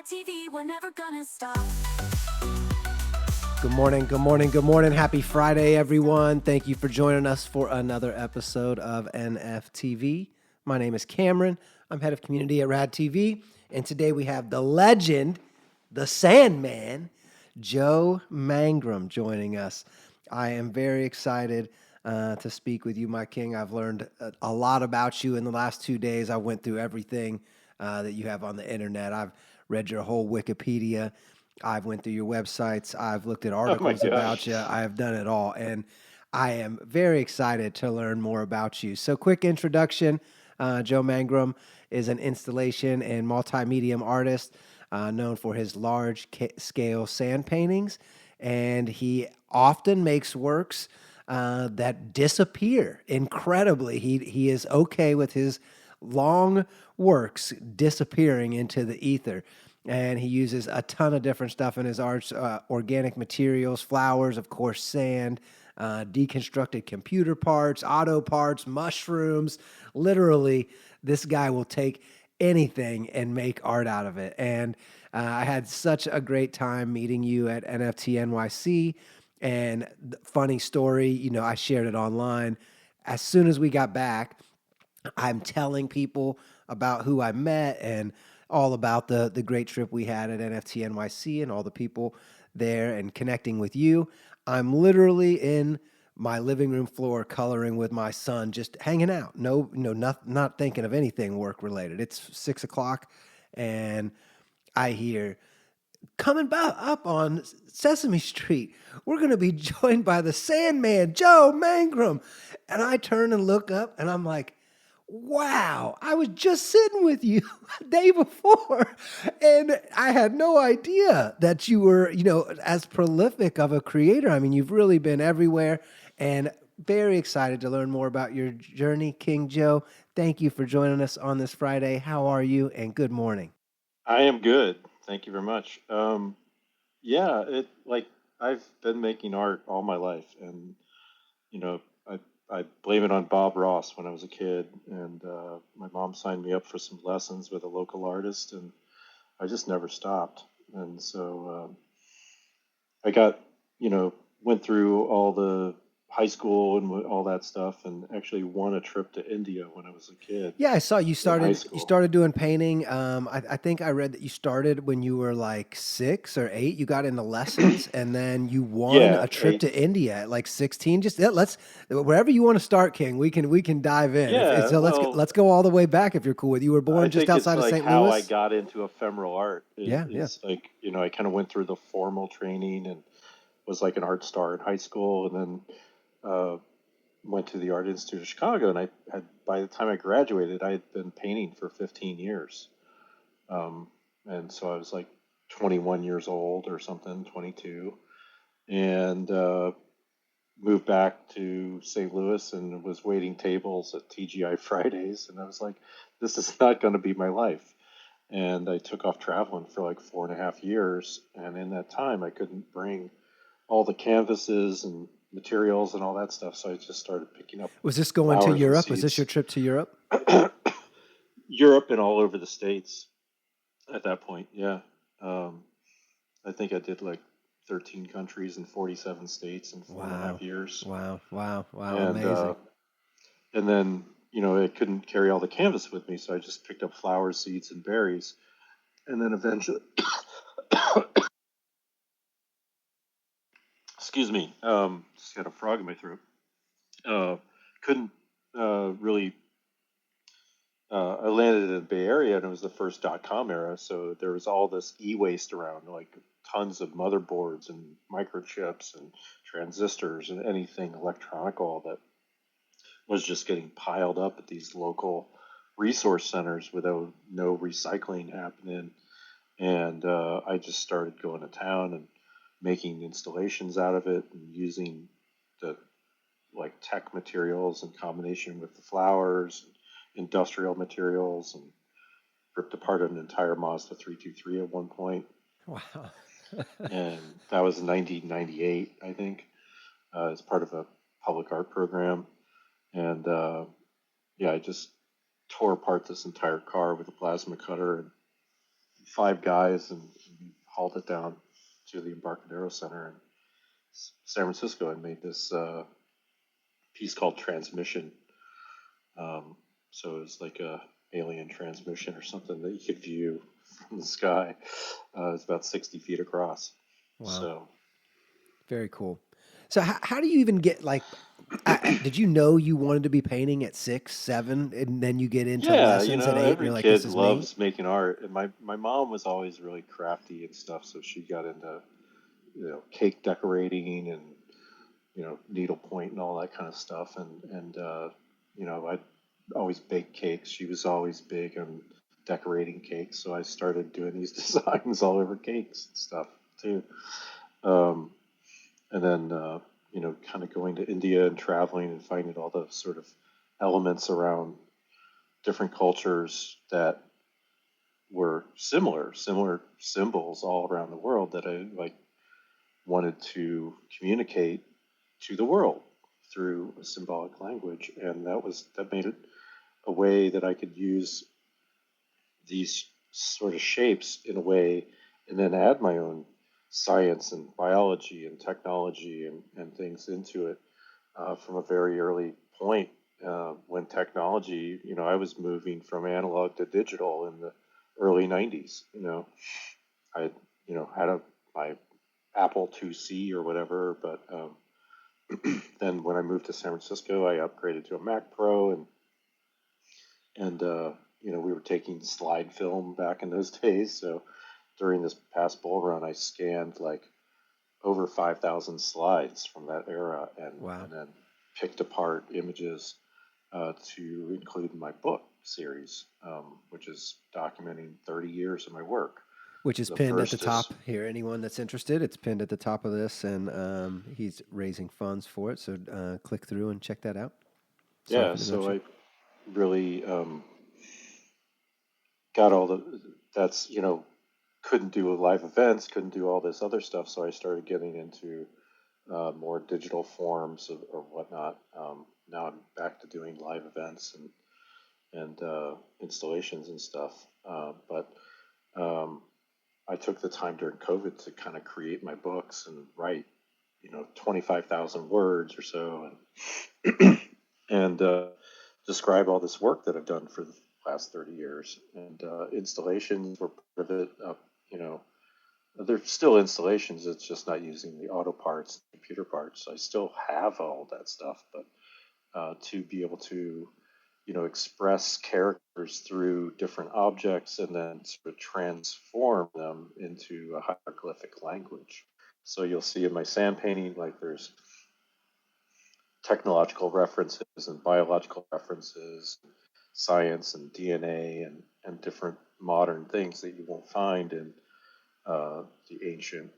NFTV, we're never gonna stop. Good morning, good morning, good morning. Happy Friday, everyone. Thank you for joining us for another episode of NFTV. My name is Cameron. I'm head of community at Rad TV. And today we have the legend, the Sandman, Joe Mangrum, joining us. I am very excited to speak with you, my king. I've learned a lot about you in the last 2 days. I went through everything that you have on the internet. I've read your whole Wikipedia. I've went through your websites. I've looked at Oh my articles about gosh. you. I have done it all. And I am very excited to learn more about you. So quick introduction. Joe Mangrum is an installation and multimedia artist known for his large-scale sand paintings. And he often makes works that disappear incredibly. He is okay with his long works disappearing into the ether. And he uses a ton of different stuff in his arts, organic materials, flowers, of course, sand, deconstructed computer parts, auto parts, mushrooms. Literally, this guy will take anything and make art out of it. And I had such a great time meeting you at NFT NYC. And funny story, I shared it online. As soon as we got back, I'm telling people about who I met and all about the great trip we had at NFT NYC and all the people there and connecting with you. I'm literally in my living room floor coloring with my son, just hanging out. Not thinking of anything work related. It's 6 o'clock, and I hear coming up on Sesame Street, we're going to be joined by the Sandman, Joe Mangrum. And I turn and look up, and I'm like, wow, I was just sitting with you the day before. And I had no idea that you were, as prolific of a creator. I mean, you've really been everywhere, and very excited to learn more about your journey, King Joe. Thank you for joining us on this Friday. How are you? And good morning. I am good. Thank you very much. Yeah, it like I've been making art all my life, and you know, I blame it on Bob Ross when I was a kid, and my mom signed me up for some lessons with a local artist, and I just never stopped. And so I got, went through all the high school and all that stuff, and actually won a trip to India when I was a kid Yeah, I saw you in high started. You school. started doing painting. I think I read that you started when you were like 6 or 8. You got into lessons, and then you won Yeah, a trip to India at like 16. Just let's wherever you want to start, King. We can dive in. yeah. So Well, let's go all the way back if you're cool with. You were I born just think it's outside of like St. how I Louis. got into ephemeral art Yeah, yeah. is like, I kind of went through the formal training and was like an art star in high school, and then uh, went to the Art Institute of Chicago. And I had, by the time I graduated, I had been painting for 15 years. Um, and so I was like 21 years old or something, 22, and moved back to St. Louis and was waiting tables at TGI Fridays. And I was like, this is not going to be my life. And I took off traveling for like 4.5 years. And in that time, I couldn't bring all the canvases and materials and all that stuff. So I just started picking up Was this going to flowers and Europe? Was this your seeds. trip to Europe? Europe and all over the States at that point. Yeah. Um, I think I did like 13 countries and 47 states in four and a half Wow, years. wow, wow, wow! And, Amazing. and then, I couldn't carry all the canvas with me. So I just picked up flowers, seeds, and berries. And then eventually, excuse me, just got a frog in my throat. Uh, couldn't really. I landed in the Bay Area, and it was the first .com era, so there was all this e-waste around, like tons of motherboards and microchips and transistors and anything electronical that was just getting piled up at these local resource centers without no recycling happening. And I just started going to town and making installations out of it and using the like tech materials in combination with the flowers, and industrial materials, and ripped apart an entire Mazda 323 at one point. Wow. And that was 1998, I think, as part of a public art program. And yeah, I just tore apart this entire car with a plasma cutter and five guys, and we hauled it down to the Embarcadero Center in San Francisco and made this piece called Transmission. Um, so it was like a alien transmission or something that you could view from the sky. It's about 60 feet across. Wow. So Very cool. So how do you even get like? Did you know you wanted to be painting at 6, 7, and then you get into yeah, lessons at 8, and every you're like, "This kid is me." loves making art, and my mom was always really crafty and stuff, so she got into cake decorating and needlepoint and all that kind of stuff, and I always bake cakes. She was always big on decorating cakes, so I started doing these designs all over cakes and stuff too. Um, and then kind of going to India and traveling and finding all the sort of elements around different cultures that were similar symbols all around the world that I like wanted to communicate to the world through a symbolic language, and that made it a way that I could use these sort of shapes in a way, and then add my own science and biology and technology and things into it from a very early point. When technology, I was moving from analog to digital in the early 90s. I, had my Apple IIc or whatever, but then when I moved to San Francisco, I upgraded to a Mac Pro, and we were taking slide film back in those days. So during this past bull run, I scanned like over 5,000 slides from that era, Wow. and then picked apart images to include in my book series, which is documenting 30 years of my work. Which is The pinned at the first is top here. Anyone that's interested, it's pinned at the top of this, and he's raising funds for it. So click through and check that out. Sorry Yeah, for the so interruption. I really got all the that's couldn't do live events, couldn't do all this other stuff, so I started getting into more digital forms or whatnot. Now I'm back to doing live events and installations and stuff. But um, I took the time during COVID to kind of create my books and write, 25,000 words or so, and describe all this work that I've done for the last 30 years. And installations were part of it. You know, they're still installations. It's just not using the auto parts, computer parts. I still have all that stuff, but to be able to, express characters through different objects and then sort of transform them into a hieroglyphic language. So you'll see in my sand painting, like there's technological references and biological references, science and DNA and different modern things that you won't find in the ancient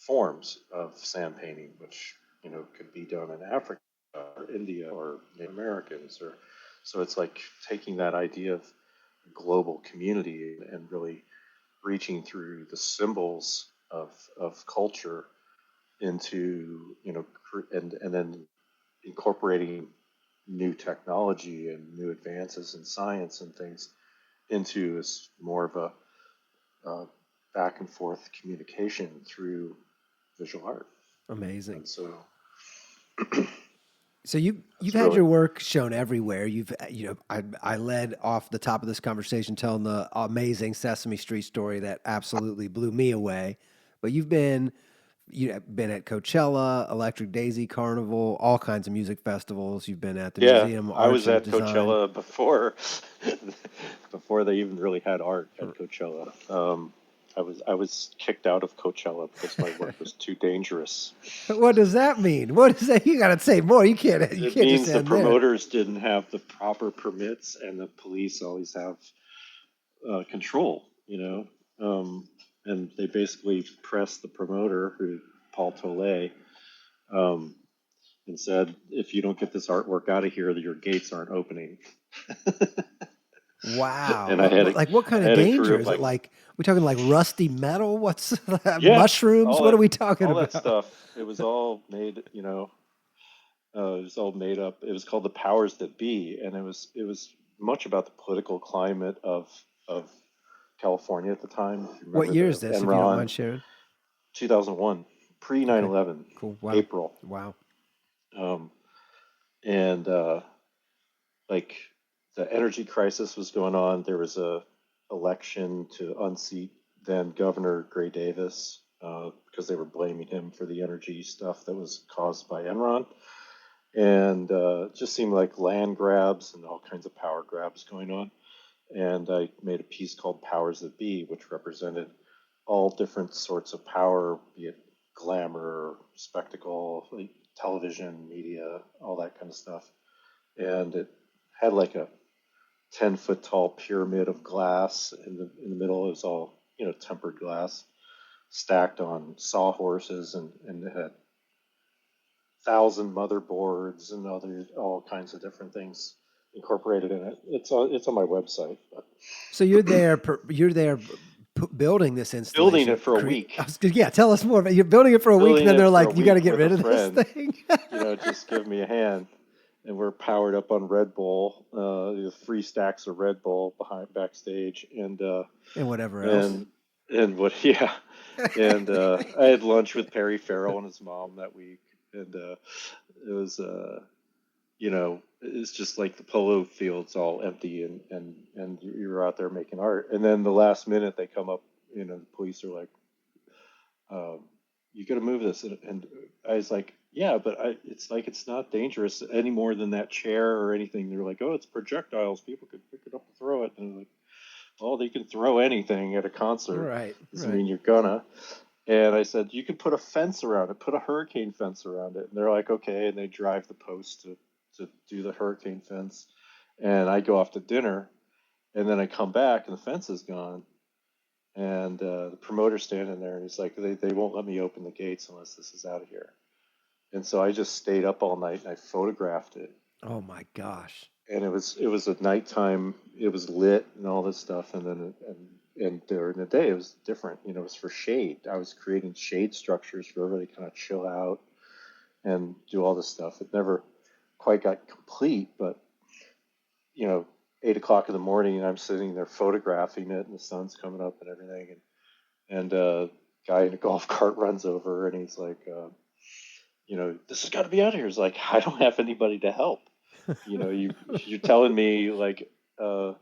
forms of sand painting, which could be done in Africa or India or Native Americans, or so it's like taking that idea of global community and really reaching through the symbols of culture into and then incorporating new technology and new advances in science and things into is more of a back and forth communication through visual art. Amazing. And so So you've that's had really, your work shown everywhere. You've I led off the top of this conversation telling the amazing Sesame Street story that absolutely blew me away. But you've been at Coachella, Electric Daisy Carnival, all kinds of music festivals. You've been at the yeah, Museum of I Arts was and at Design. Coachella before before they even really had art at Coachella. I was kicked out of Coachella because my work was too dangerous. What does that mean? What is that? You got to say more. You It can't just means the end there. promoters didn't have the proper permits, and the police always have control, and they basically pressed the promoter, who Paul Tollet, um, and said, "If you don't get this artwork out of here, your gates aren't opening." Wow. And I had Like what I kind of had a crew danger? of Is it like, like we talking like rusty metal? What's yeah, mushrooms? all What are that we talking all that about? stuff. It was all made, it was all made up. It was called the powers that be, and it was much about the political climate of California at the time. If you What remember year is the this, if you don't Enron, mind sharing? 2001, pre Okay, 9/11, cool. Wow. April. Wow. Um, and like the energy crisis was going on. There was a election to unseat then Governor Gray Davis because they were blaming him for the energy stuff that was caused by Enron. And it just seemed like land grabs and all kinds of power grabs going on. And I made a piece called Powers That Be, which represented all different sorts of power, be it glamour, spectacle, like television, media, all that kind of stuff. And it had like a 10-foot tall pyramid of glass in the middle. It was all, tempered glass stacked on sawhorses, and it had 1,000 motherboards and all kinds of different things incorporated in it. It's on my website. But So you're there building this building installation. it for a week. Yeah, tell us more about you're building it for a week, and Building then it they're for a like, you got to week get with a rid of this friend. thing. Just give me a hand. And we're powered up on Red Bull. There's 3 stacks of Red Bull behind backstage, And whatever else. and what? Yeah, and I had lunch with Perry Farrell and his mom that week, and it was it's just like the polo field's all empty, and you're out there making art, and then the last minute they come up, the police are like, you got to move this. And I was like, yeah, but it's like, it's not dangerous any more than that chair or anything. They're like, oh, it's projectiles. People could pick it up and throw it. And I'm like, oh, they can throw anything at a concert. Right, Doesn't right. mean you're gonna. And I said, you could put a fence around it, put a hurricane fence around it. And they're like, okay. And they drive the post to do the hurricane fence. And I go off to dinner, and then I come back and the fence is gone. And the promoter's standing there, and he's like, they won't let me open the gates unless this is out of here. And so I just stayed up all night and I photographed it. Oh my gosh. And it was at nighttime. It was lit and all this stuff. And then and during the day it was different. It was for shade. I was creating shade structures for everybody to kind of chill out and do all this stuff. It never quite got complete, but 8 o'clock in the morning, and I'm sitting there photographing it, and the sun's coming up and everything, and a guy in a golf cart runs over, and he's like, this has got to be out of here. He's like, I don't have anybody to help. You're telling me like, It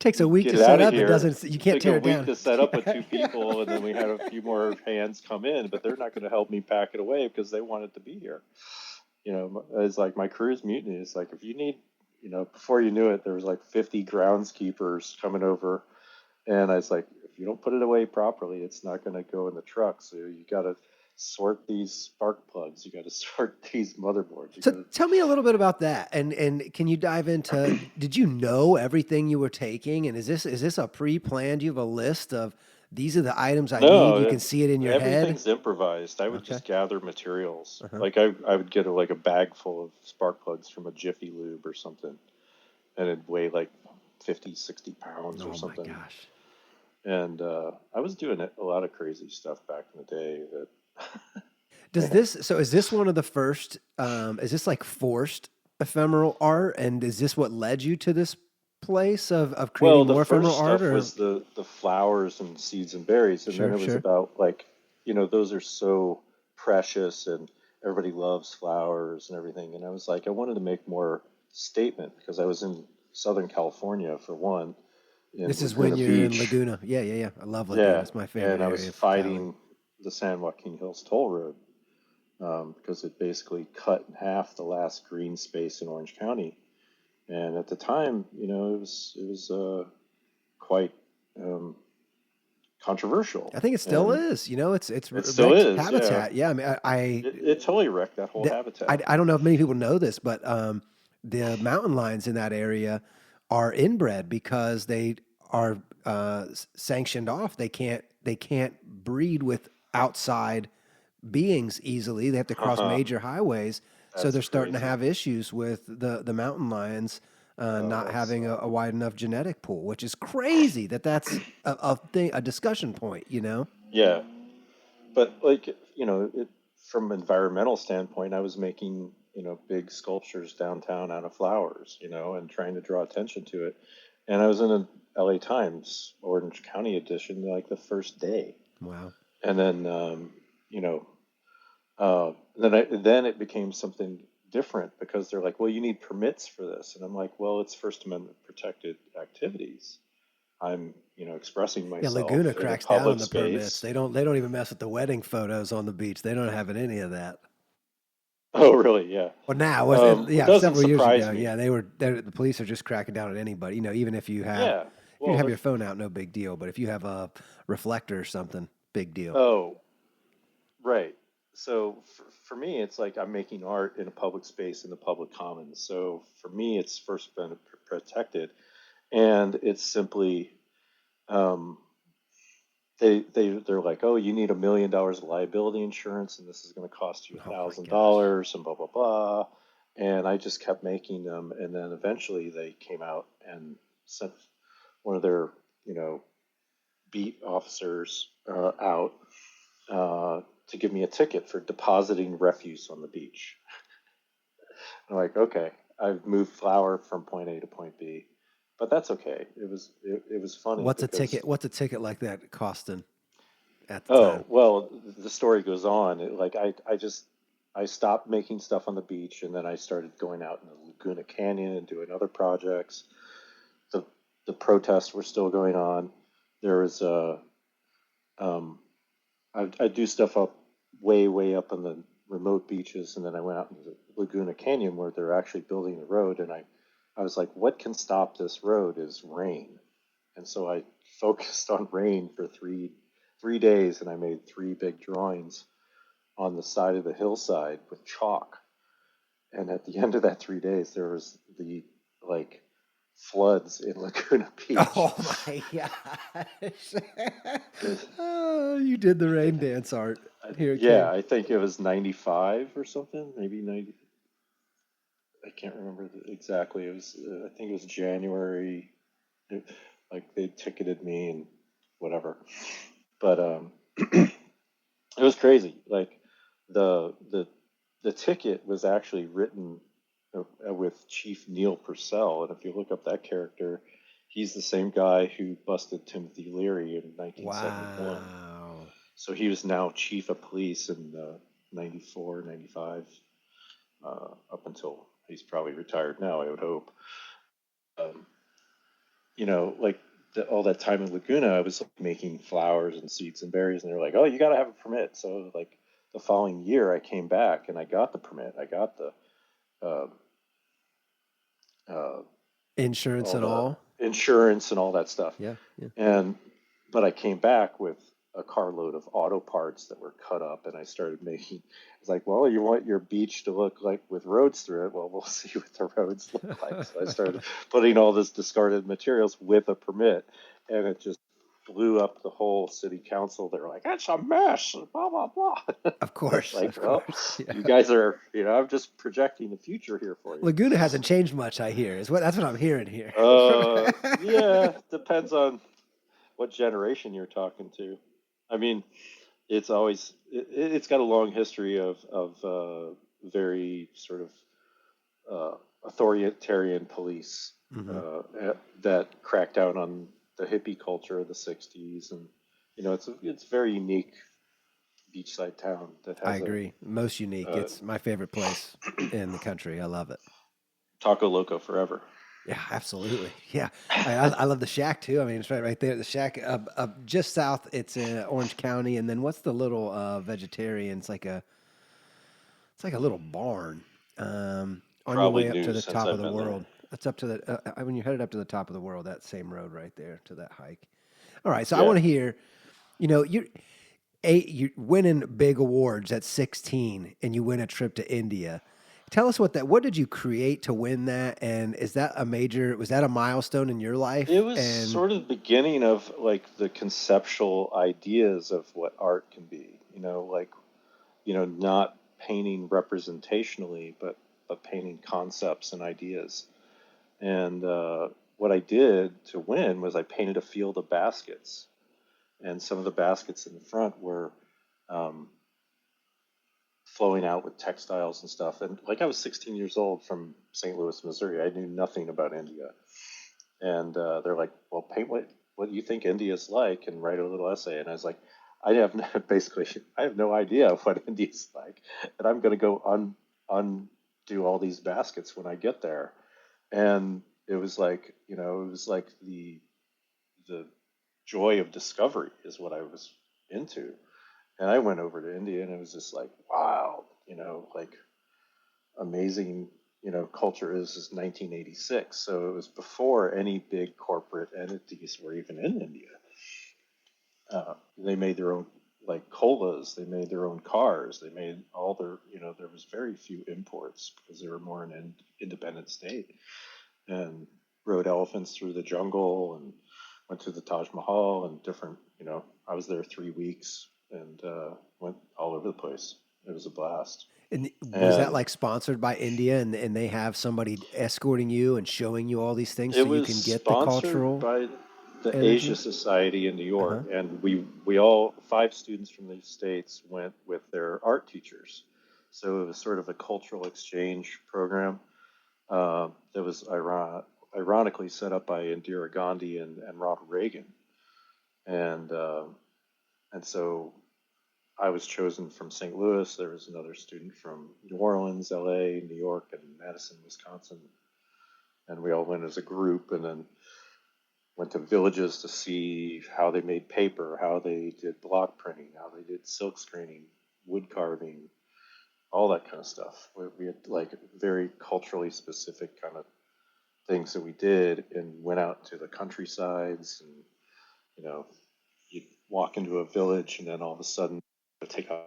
takes a week get to it set out of up. It here. doesn't. You It can't took a tear it week down. to set up with 2 people, and then we had a few more hands come in, but they're not going to help me pack it away because they wanted to be here. It's like my crew's mutiny. It's like, if you need, before you knew it, there was like 50 groundskeepers coming over, and I was like, if you don't put it away properly, it's not going to go in the truck. So you got to sort these spark plugs. You got to sort these motherboards. You So got tell me a little bit about that, and can you dive into? Did you know everything you were taking, and is this a pre-planned? Do you have a list of these are the items I need? No, You can see it in your head. everything's improvised. I would Okay. just gather materials. Uh-huh. Like I would get like a bag full of spark plugs from a Jiffy Lube or something, and it'd weigh like 50, 60 pounds or Oh my something. gosh. And I was doing a lot of crazy stuff back in the day Does that, this? So is this one of the first? Is this like forced ephemeral art, and is this what led you to this place of well, creating the more ephemeral first art? stuff Or was the flowers and seeds and berries, and then sure, it was sure. about like, those are so precious, and everybody loves flowers and everything. And I was like, I wanted to make more statement because I was in Southern California for one, in This is when Laguna you're in Beach. Laguna. Yeah, yeah, yeah. I love Laguna. Yeah, It's my favorite and I was area of Cali. fighting the San Joaquin Hills Toll Road because it basically cut in half the last green space in Orange County. And at the time, it was quite um, controversial, I think it still and is. It's it still wrecked is. Yeah, habitat. Yeah, I mean, it totally wrecked that whole habitat. I don't know if many people know this, but the mountain lions in that area are inbred because they are sanctioned off. They can't breed with outside beings easily. They have to cross Haha, major highways, so that's they're starting to crazy. have issues with the mountain lions Oh, not that's having a wide enough genetic pool, which is crazy. That's a discussion point. yeah. But like, from an environmental standpoint, I was making, big sculptures downtown out of flowers, and trying to draw attention to it. And I was in LA Times Orange County edition like the first day. Wow. And then you know then it became something different because they're like, well, you need permits for this, and I'm like, well, it's First Amendment protected activities. I'm expressing Yeah, myself Laguna in a cracks down on public the permits. space. They don't even mess with the wedding photos on the beach. They don't have any of that. Oh, really? Yeah. Well, now was it? It Yeah, doesn't several years surprise ago. me. Yeah, the police are just cracking down at anybody. Even if you have Yeah. if you Well, have your phone out, no big deal. But if you have a reflector or something, big deal. oh, right. So for me, it's like I'm making art in a public space in the public commons. So for me, it's first been protected, and it's simply um, they're like, oh, you need $1 million of liability insurance, and this is going to cost you a Oh my thousand gosh. dollars, and blah blah blah. And I just kept making them, and then eventually they came out and sent one of their beat officers out to give me a ticket for depositing refuse on the beach. I'm like, okay, I've moved flour from point A to point B, but that's okay. It was funny What's a because ticket? What's a ticket like that costing at the oh time? well, the story goes on. Like I stopped making stuff on the beach, and then I started going out in the Laguna Canyon and doing other projects. The the protests were still going on. There was a um, I do stuff up way up on the remote beaches, and then I went out into the Laguna Canyon where they're actually building the road, and I was like, what can stop this road is rain, and so I focused on rain for three days, and I made three big drawings on the side of the hillside with chalk, and at the end of that 3 days, there was the like floods in Laguna Beach. Oh my gosh. Oh, you did the rain dance art. Here it Yeah, came. I think it was 95 or something, maybe 90. I can't remember exactly. It was, I think it was January. Like they ticketed me and whatever. But it was crazy. Like the the the ticket was actually written with Chief Neil Purcell, and if you look up that character, he's the same guy who busted Timothy Leary in 1971. Wow. So he was now chief of police in 94, 95, up until he's probably retired now, I would hope. Um, like all that time in Laguna, I was like, making flowers and seeds and berries, and they're like, "Oh, you got to have a permit." So like the following year, I came back and I got the permit. I got the uh, uh, Insurance all and the all. insurance and all that stuff. Yeah, yeah. And but I came back with a carload of auto parts that were cut up, and I started making. It's like, well, you want your beach to look like with roads through it. Well, we'll see what the roads look like. So I started putting all this discarded materials with a permit, and it just blew up the whole city council. They were like, "It's a mess," blah blah blah. Of It's course, like, of well, course. Yeah. you guys are, I'm just projecting the future here for you. Laguna hasn't changed much, I hear. That's what I'm hearing here. Yeah, depends on what generation you're talking to. I mean, it's got a long history of very sort of authoritarian police Hmm. that cracked down on the hippie culture of the '60s, and it's a very unique beachside town that I has agree. Most unique. a It's my favorite place in the country. I love it. Taco Loco forever. Yeah, absolutely. Yeah, I love the shack too. I mean, it's right there. The shack, just south. It's in Orange County, and then what's the little vegetarian? It's like a little barn. On your Probably way up to new the since top of I've the been there. world. That's up to when you're headed up to the top of the world. That same road right there to that hike. All right, so I Yeah, want to hear. You're winning big awards at 16, and you win a trip to India. Tell us what did you create to win that, and was that a milestone in your it life? was And sort of the beginning of like the conceptual ideas of what art can be. Like not painting representationally, but painting concepts and ideas. And what I did to win was I painted a field of baskets, and some of the baskets in the front were um, flowing out with textiles and stuff. And like I was 16 years old from St. Louis, Missouri. I knew nothing about India. And they're like, well, paint what you think India's like and write a little essay. And I was like, I have no, basically, I have no idea what India's like, and I'm going to go undo all these baskets when I get there. And it was like, it was like the joy of discovery is what I was into. And I went over to India, and it was just like, wow, like amazing, culture is 1986. So it was before any big corporate entities were even in India. They made their own like colas, they made their own cars, they made all their, there was very few imports because they were more an independent state, and rode elephants through the jungle and went to the Taj Mahal and different, I was there 3 weeks and went all over the place. It was a blast. And was that And like sponsored by India and they have somebody escorting you and showing you all these things it so you was can get the sponsored cultural by the Asia energy? Society in New York, Uh-huh. and we all 5 students from the states went with their art teachers. So it was sort of a cultural exchange program that was ironically set up by Indira Gandhi and Ronald Reagan, and and so I was chosen from St. Louis. There was another student from New Orleans, L.A., New York, and Madison, Wisconsin, and we all went as a group, and then went to villages to see how they made paper, how they did block printing, how they did silk screening, wood carving, all that kind of stuff. We had like very culturally specific kind of things that we did, and went out to the countrysides, and you know you walk into a village and then all of a sudden you take a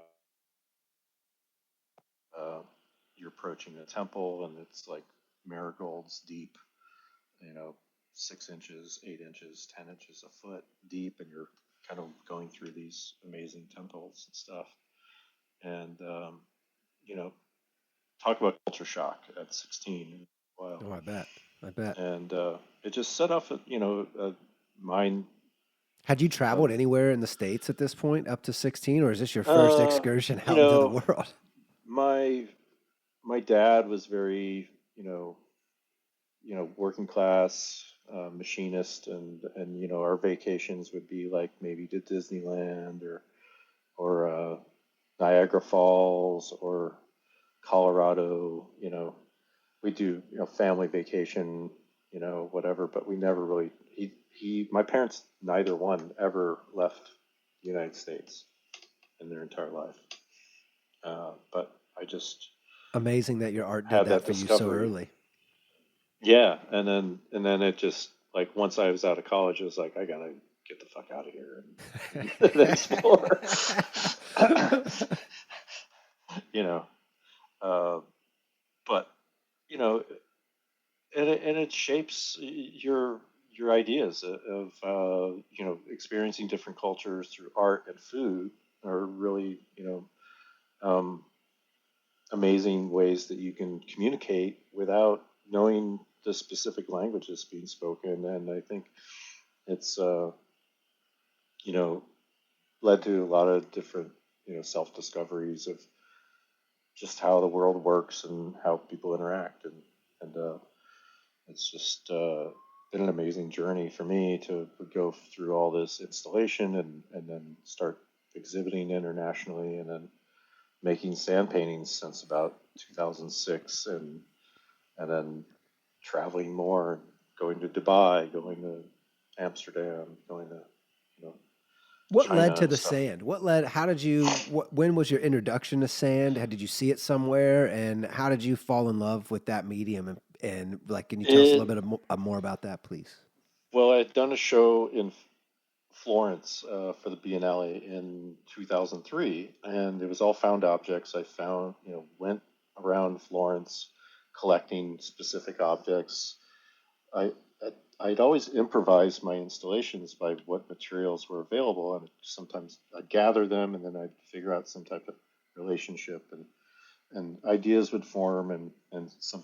you're approaching a temple and it's like marigolds deep, you know, 6 inches, 8 inches, 10 inches a foot deep, and you're kind of going through these amazing temples and stuff. And, you know, talk about culture shock at 16. Wow. Oh, I bet. I bet. And it just set off, a mind Had you traveled of, anywhere in the States at this point up to 16, or is this your first uh, excursion you out into the know, world? my my dad was very, working class machinist, and our vacations would be like maybe to Disneyland or Niagara Falls or Colorado. We do family vacation, whatever. But we never really my parents, neither one ever left the United States in their entire life. But I just Amazing that your art did had that that for you so discovery. early. Yeah, and then it just like once I was out of college, it was like I gotta get the fuck out of here and explore. you know, uh, but you know, and it shapes your ideas of experiencing different cultures through art and food are really um, amazing ways that you can communicate without knowing the specific languages being spoken. And I think it's you know led to a lot of different self discoveries of just how the world works and how people interact, and it's just been an amazing journey for me to go through all this installation and then start exhibiting internationally, and then making sand paintings since about 2006, and then traveling more, going to Dubai, going to Amsterdam, going to you know What led China to and the stuff. sand? What led, how did you, when was your introduction to sand? How did you see it somewhere? And how did you fall in love with that medium? And like, can you tell us a little It bit more about that, please? Well, I'd done a show in Florence for the Biennale in 2003, and it was all found objects. I found, went around Florence collecting specific objects. I, I'd always improvise my installations by what materials were available, and sometimes I'd gather them, and then I'd figure out some type of relationship, and ideas would form, and some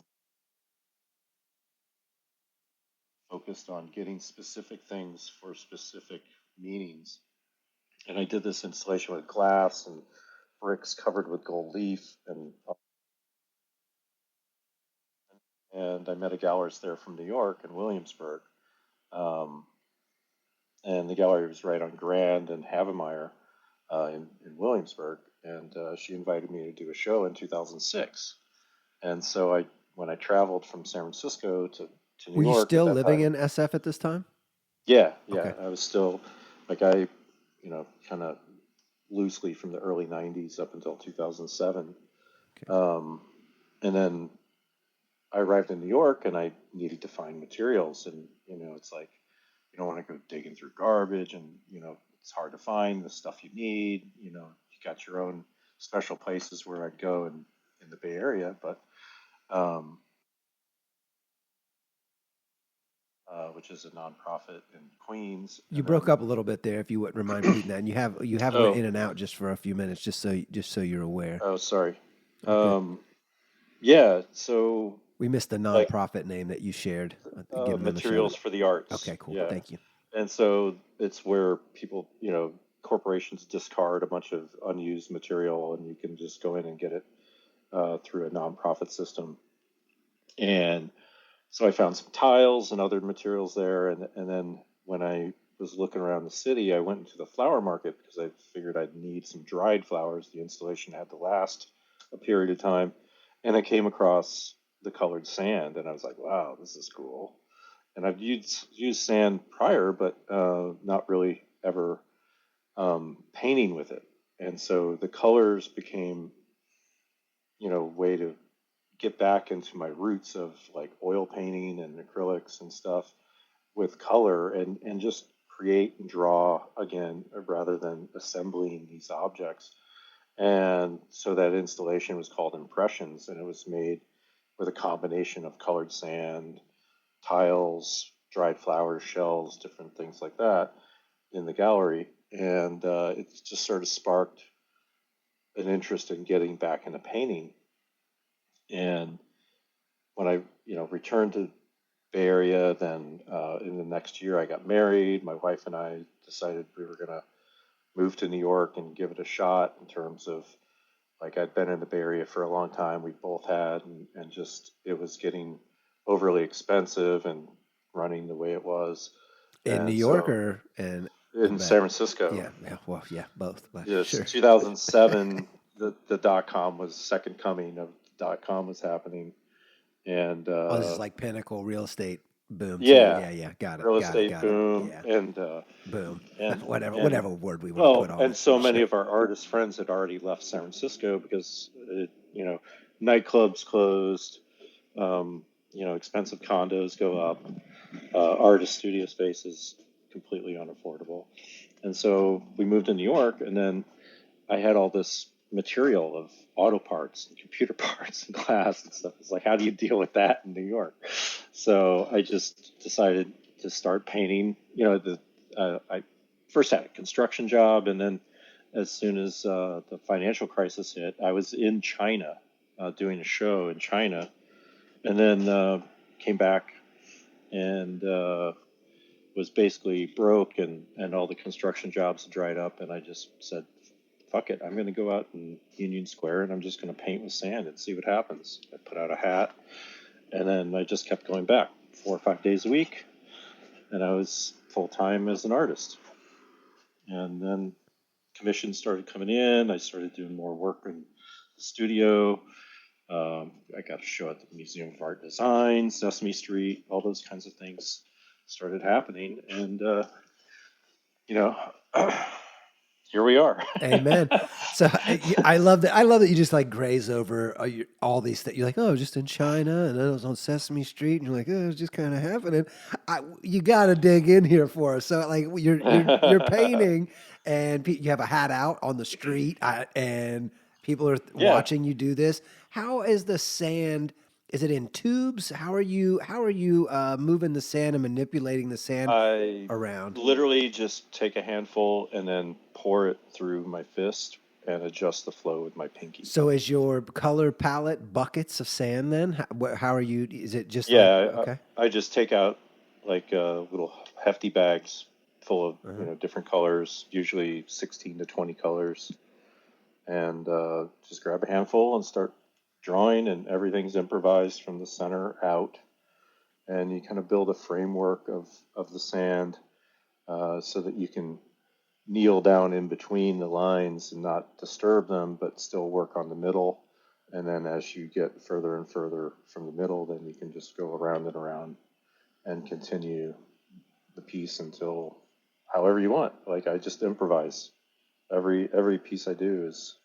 focused on getting specific things for specific meanings. And I did this installation with glass and bricks covered with gold leaf, and I met a gallerist there from New York and Williamsburg, um, and the gallery was right on Grand and Havemeyer in Williamsburg, and she invited me to do a show in 2006. And so when I traveled from San Francisco to New Were you York at still that living time, in SF at this time? yeah, Okay. yeah, I was still like I, kind of loosely from the early 90s up until 2007. Okay. Um, and then I arrived in New York and I needed to find materials. And, it's like, you don't want to go digging through garbage and, it's hard to find the stuff you need. You got your own special places where I'd go in the Bay Area, but, um, which is a nonprofit in Queens. You And broke then, up a little bit there. If you wouldn't mind repeating that, and you have went oh, in and out just for a few minutes, just so you're aware. oh, sorry. Oh, good. Um, yeah. So We missed the like nonprofit name that you shared, giving them a shout materials out. for the arts. Okay, cool. Yeah. Thank you. And so it's where people, corporations discard a bunch of unused material and you can just go in and get it through a nonprofit system. And so I found some tiles and other materials there. And then when I was looking around the city, I went into the flower market because I figured I'd need some dried flowers. The installation had to last a period of time. And I came across the colored sand and I was like, wow, this is cool. And I've used sand prior, but not really ever painting with it. And so the colors became, a way to get back into my roots of like oil painting and acrylics and stuff with color and just create and draw again rather than assembling these objects. And so that installation was called Impressions, and it was made with a combination of colored sand, tiles, dried flowers, shells, different things like that in the gallery. And it just sort of sparked an interest in getting back into painting. And when I, returned to Bay Area, then in the next year I got married. My wife and I decided we were going to move to New York and give it a shot in terms of like I'd been in the Bay Area for a long time. We both had, and just it was getting overly expensive and running the way it was. In New And York so or in in San Bay? Francisco, Yeah, yeah. Well, yeah, both. But yes, sure. 2007, the dot com was second coming of dot com was happening. And Oh, this is like pinnacle real estate boom too. yeah, Yeah, yeah. Got it. real Got it. estate Got it. boom, Yeah. and Boom. and and Whatever word we want to put well, on and it. so many Sure. of our artist friends had already left San Francisco because nightclubs closed, expensive condos go up, artist studio space is completely unaffordable, and so we moved to New York, and then I had all this material of auto parts and computer parts and glass and stuff. It's like, how do you deal with that in New York? So I just decided to start painting. I first had a construction job, and then as soon as the financial crisis hit, I was in China doing a show in China, and then came back and was basically broke, and all the construction jobs dried up, and I just said, fuck it, I'm going to go out in Union Square and I'm just going to paint with sand and see what happens. I put out a hat, and then I just kept going back 4 or 5 days a week, and I was full time as an artist. And then commissions started coming in. I started doing more work in the studio. I got a show at the Museum of Art Design, Sesame Street, all those kinds of things started happening. And, you know, here we are. Amen. So I love that. I love that you just like graze over all these things. You're like, oh, just in China, and then it was on Sesame Street, and you're like, oh, it's just kind of happening. You got to dig in here for us. So like, you're painting, and you have a hat out on the street, and people are Yeah. watching you do this. How is the sand? Is it in tubes? How are you moving the sand and manipulating the sand I around? literally just take a handful and then pour it through my fist and adjust the flow with my pinky. So is your color palette buckets of sand then? How are you? Is it just like, Yeah, okay? I just take out like little hefty bags full of Uh-huh. different colors, usually 16 to 20 colors, and just grab a handful and start drawing, and everything's improvised from the center out, and you kind of build a framework of the sand. so that you can kneel down in between the lines and not disturb them, but still work on the middle. And then as you get further and further from the middle, then you can just go around and around and continue the piece until however you want. Like I just improvise. Every piece I do is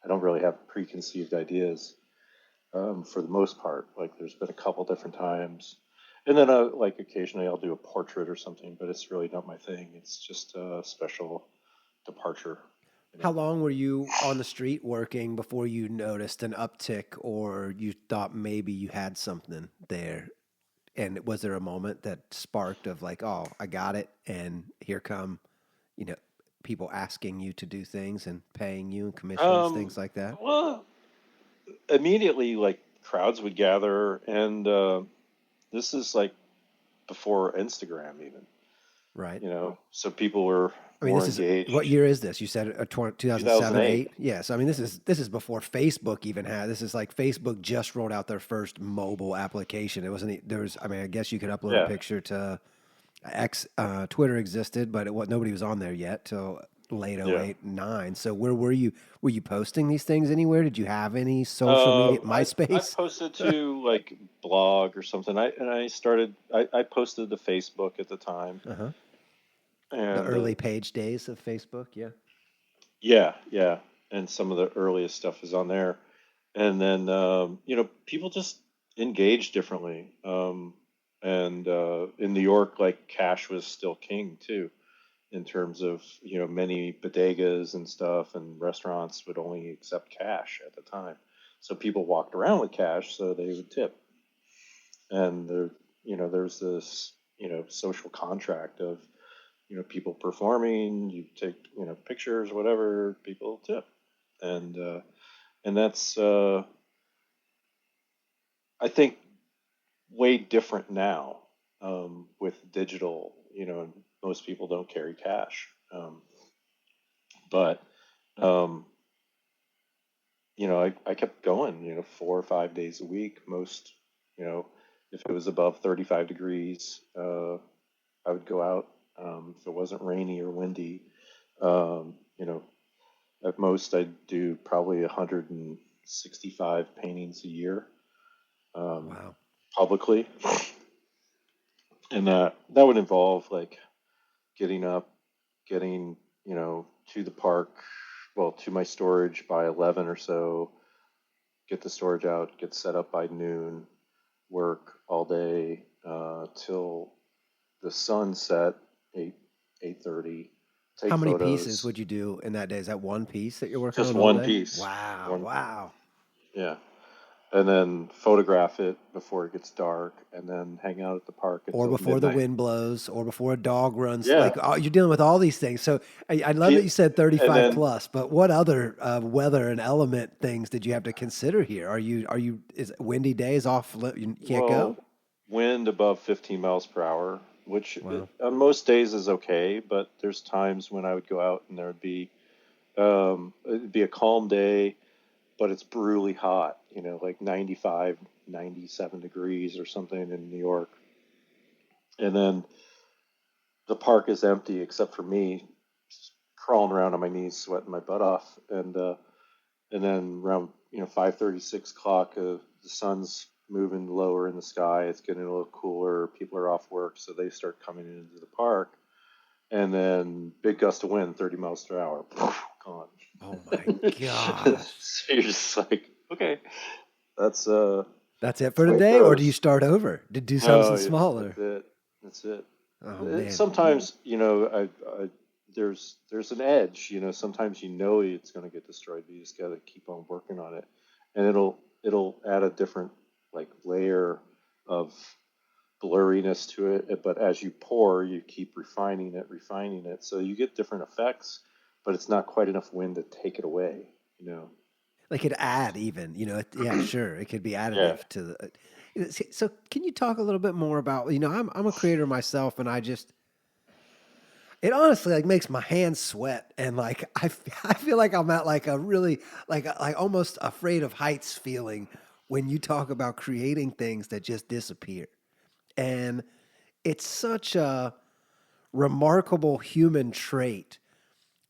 I don't really have preconceived ideas for the most part. Like there's been a couple different times, and then like occasionally I'll do a portrait or something, but it's really not my thing. It's just a special departure, you How know. long were you on the street working before you noticed an uptick or you thought maybe you had something there? And was there a moment that sparked of like, oh, I got it, and here come, you know, people asking you to do things and paying you and commissions, Um, things like that? well, immediately like crowds would gather, and this is like before Instagram even, Right. so people were I mean, more this is what engaged. year is this? You said 2007, 2008. 8? Yes. I mean, this is before Facebook even had. This is like Facebook just rolled out their first mobile application. It wasn't there was I mean, I guess you could upload a Yeah. picture to X Twitter existed, but nobody was on there yet till late Yeah. 08, 9. So where were you? Were you posting these things anywhere? Did you have any social media? I MySpace? posted to like blog or something. I posted to Facebook at the time, Uh-huh. The and early page days of Facebook, yeah. yeah, yeah, and some of the earliest stuff is on there. And then people just engage differently. And in New York, like cash was still king too, in terms of many bodegas and stuff, and restaurants would only accept cash at the time. So people walked around with cash, so they would tip. And there's this social contract of people performing. You take pictures, whatever. People tip, and that's I think way different now with digital. And most people don't carry cash, but um, I kept going, 4 or 5 days a week. Most, you know, if it was above 35 degrees, I would go out. If it wasn't rainy or windy, you know, at most I'd do probably 165 paintings a year um, Wow. publicly, and that would involve like getting up, getting to the park, well, to my storage by 11 or so, get the storage out, get set up by noon, work all day till the sun set, 8:30. How Take many pieces photos. would you do in that day? Is that one piece that you're working Just on all one day? piece. Wow, One. wow. Yeah. And then photograph it before it gets dark, and then hang out at the park Or until before the midnight. wind blows, or before a dog runs. Yeah. Like you're dealing with all these things. So I love that Pe- you said And 35 then plus. But what other weather and element things did you have to consider here? Is windy days off? You can't go. well, wind above 15 miles per hour, which Wow. on most days is okay, but there's times when I would go out and there would be it'd be a calm day, but it's brutally hot, like 95, 97 degrees or something in New York. And then the park is empty except for me crawling around on my knees, sweating my butt off. And then around 5:30, 6 o'clock, the sun's moving lower in the sky. It's getting a little cooler. People are off work, so they start coming into the park. And then big gust of wind, 30 miles per hour, gone. Oh my gosh. So you're just like, okay, that's That's it that's for the way it today, or do you goes. start over to do No, something that's smaller? it. That's it. Oh man. Sometimes, there's an edge. Sometimes it's going to get destroyed, but you just got to keep on working on it, and it'll add a different like layer of blurriness to it. But as you pour, you keep refining it, so you get different effects. But it's not quite enough wind to take it away. You know. Like could add even, yeah, sure, it could be Yeah. additive to the. So can you talk a little bit more about? I'm a creator myself, and it honestly like makes my hands sweat, and like I feel like I'm at like a really like almost afraid of heights feeling when you talk about creating things that just disappear, and it's such a remarkable human trait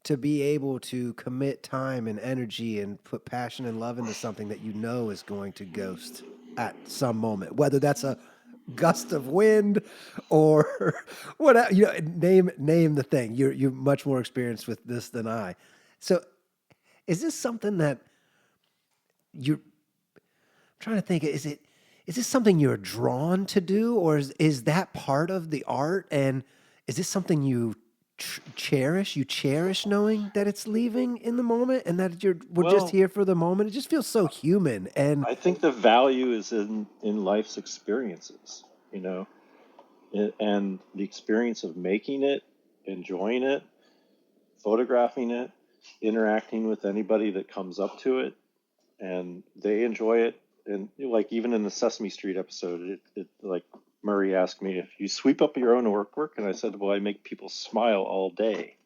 to be able to commit time and energy and put passion and love into something that you know is going to ghost at some moment, whether that's a gust of wind or whatever. You know, name the thing. You're much more experienced with this than I. So, is this something that you're trying to think? Is this something you're drawn to do, or is that part of the art? And is this something you cherish? You cherish knowing that it's leaving in the moment, and that we're just Well, here for the moment. It just feels so human. And I think the value is in life's experiences, you know, and the experience of making it, enjoying it, photographing it, interacting with anybody that comes up to it, and they enjoy it. And like even in the Sesame Street episode, it like Murray asked me if you sweep up your own artwork, and I said, well, I make people smile all day.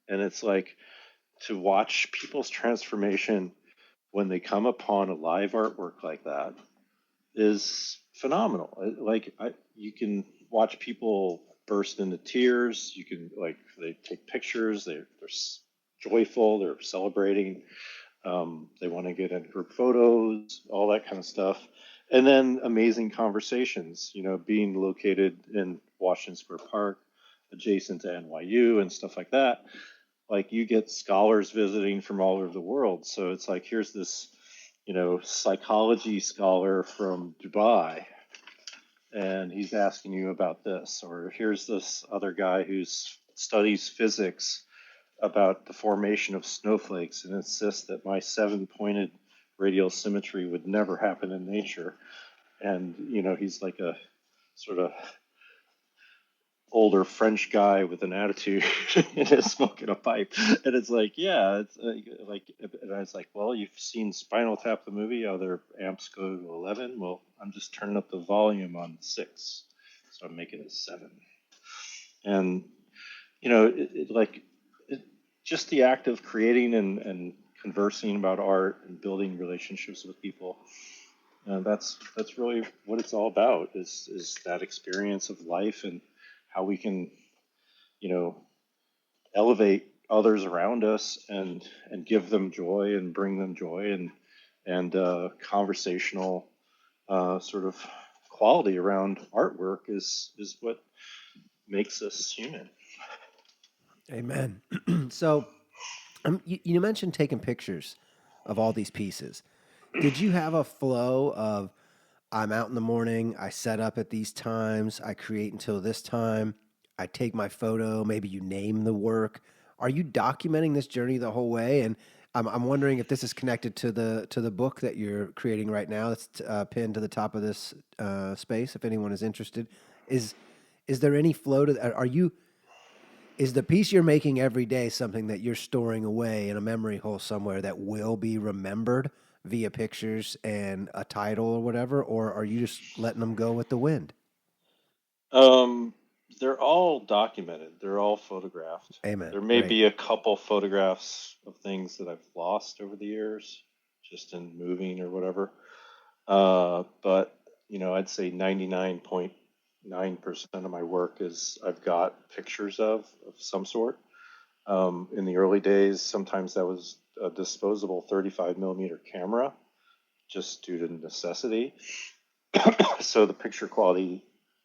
And it's like to watch people's transformation when they come upon a live artwork like that is phenomenal. You can watch people burst into tears. You can like they take pictures. They're joyful. They're celebrating. They want to get in group photos, all that kind of stuff, and then amazing conversations. You know, being located in Washington Square Park, adjacent to NYU and stuff like that. Like you get scholars visiting from all over the world. So it's like here's this, you know, psychology scholar from Dubai, and he's asking you about this, or here's this other guy who studies physics about the formation of snowflakes and insists that my seven-pointed radial symmetry would never happen in nature. And you know, he's like a sort of older French guy with an attitude and is smoking a pipe. And it's like, yeah, it's like, and I was like, well, you've seen Spinal Tap, the movie, how their amps go to 11. Well, I'm just turning up the volume on 6. So I'm making it 7. And, you know, it, just the act of creating and conversing about art and building relationships with people. That's really what it's all about is that experience of life and how we can, you know, elevate others around us and give them joy and bring them joy and conversational sort of quality around artwork is what makes us human. amen. So, you mentioned taking pictures of all these pieces. Did you have a flow of I'm out in the morning, I set up at these times, I create until this time, I take my photo, maybe you name the work. Are you documenting this journey the whole way? And I'm wondering if this is connected to the book that you're creating right now. That's pinned to the top of this space. If anyone is interested, is is there any flow to? Are you is the piece you're making every day something that you're storing away in a memory hole somewhere that will be remembered via pictures and a title or whatever, or are you just letting them go with the wind? Um, they're all documented. They're all photographed. Amen. There may Great. be a couple photographs of things that I've lost over the years, just in moving or whatever. But you know, I'd say 99.9% of my work is I've got pictures of some sort. In the early days, sometimes that was a disposable 35 millimeter camera, just due to necessity. So the picture quality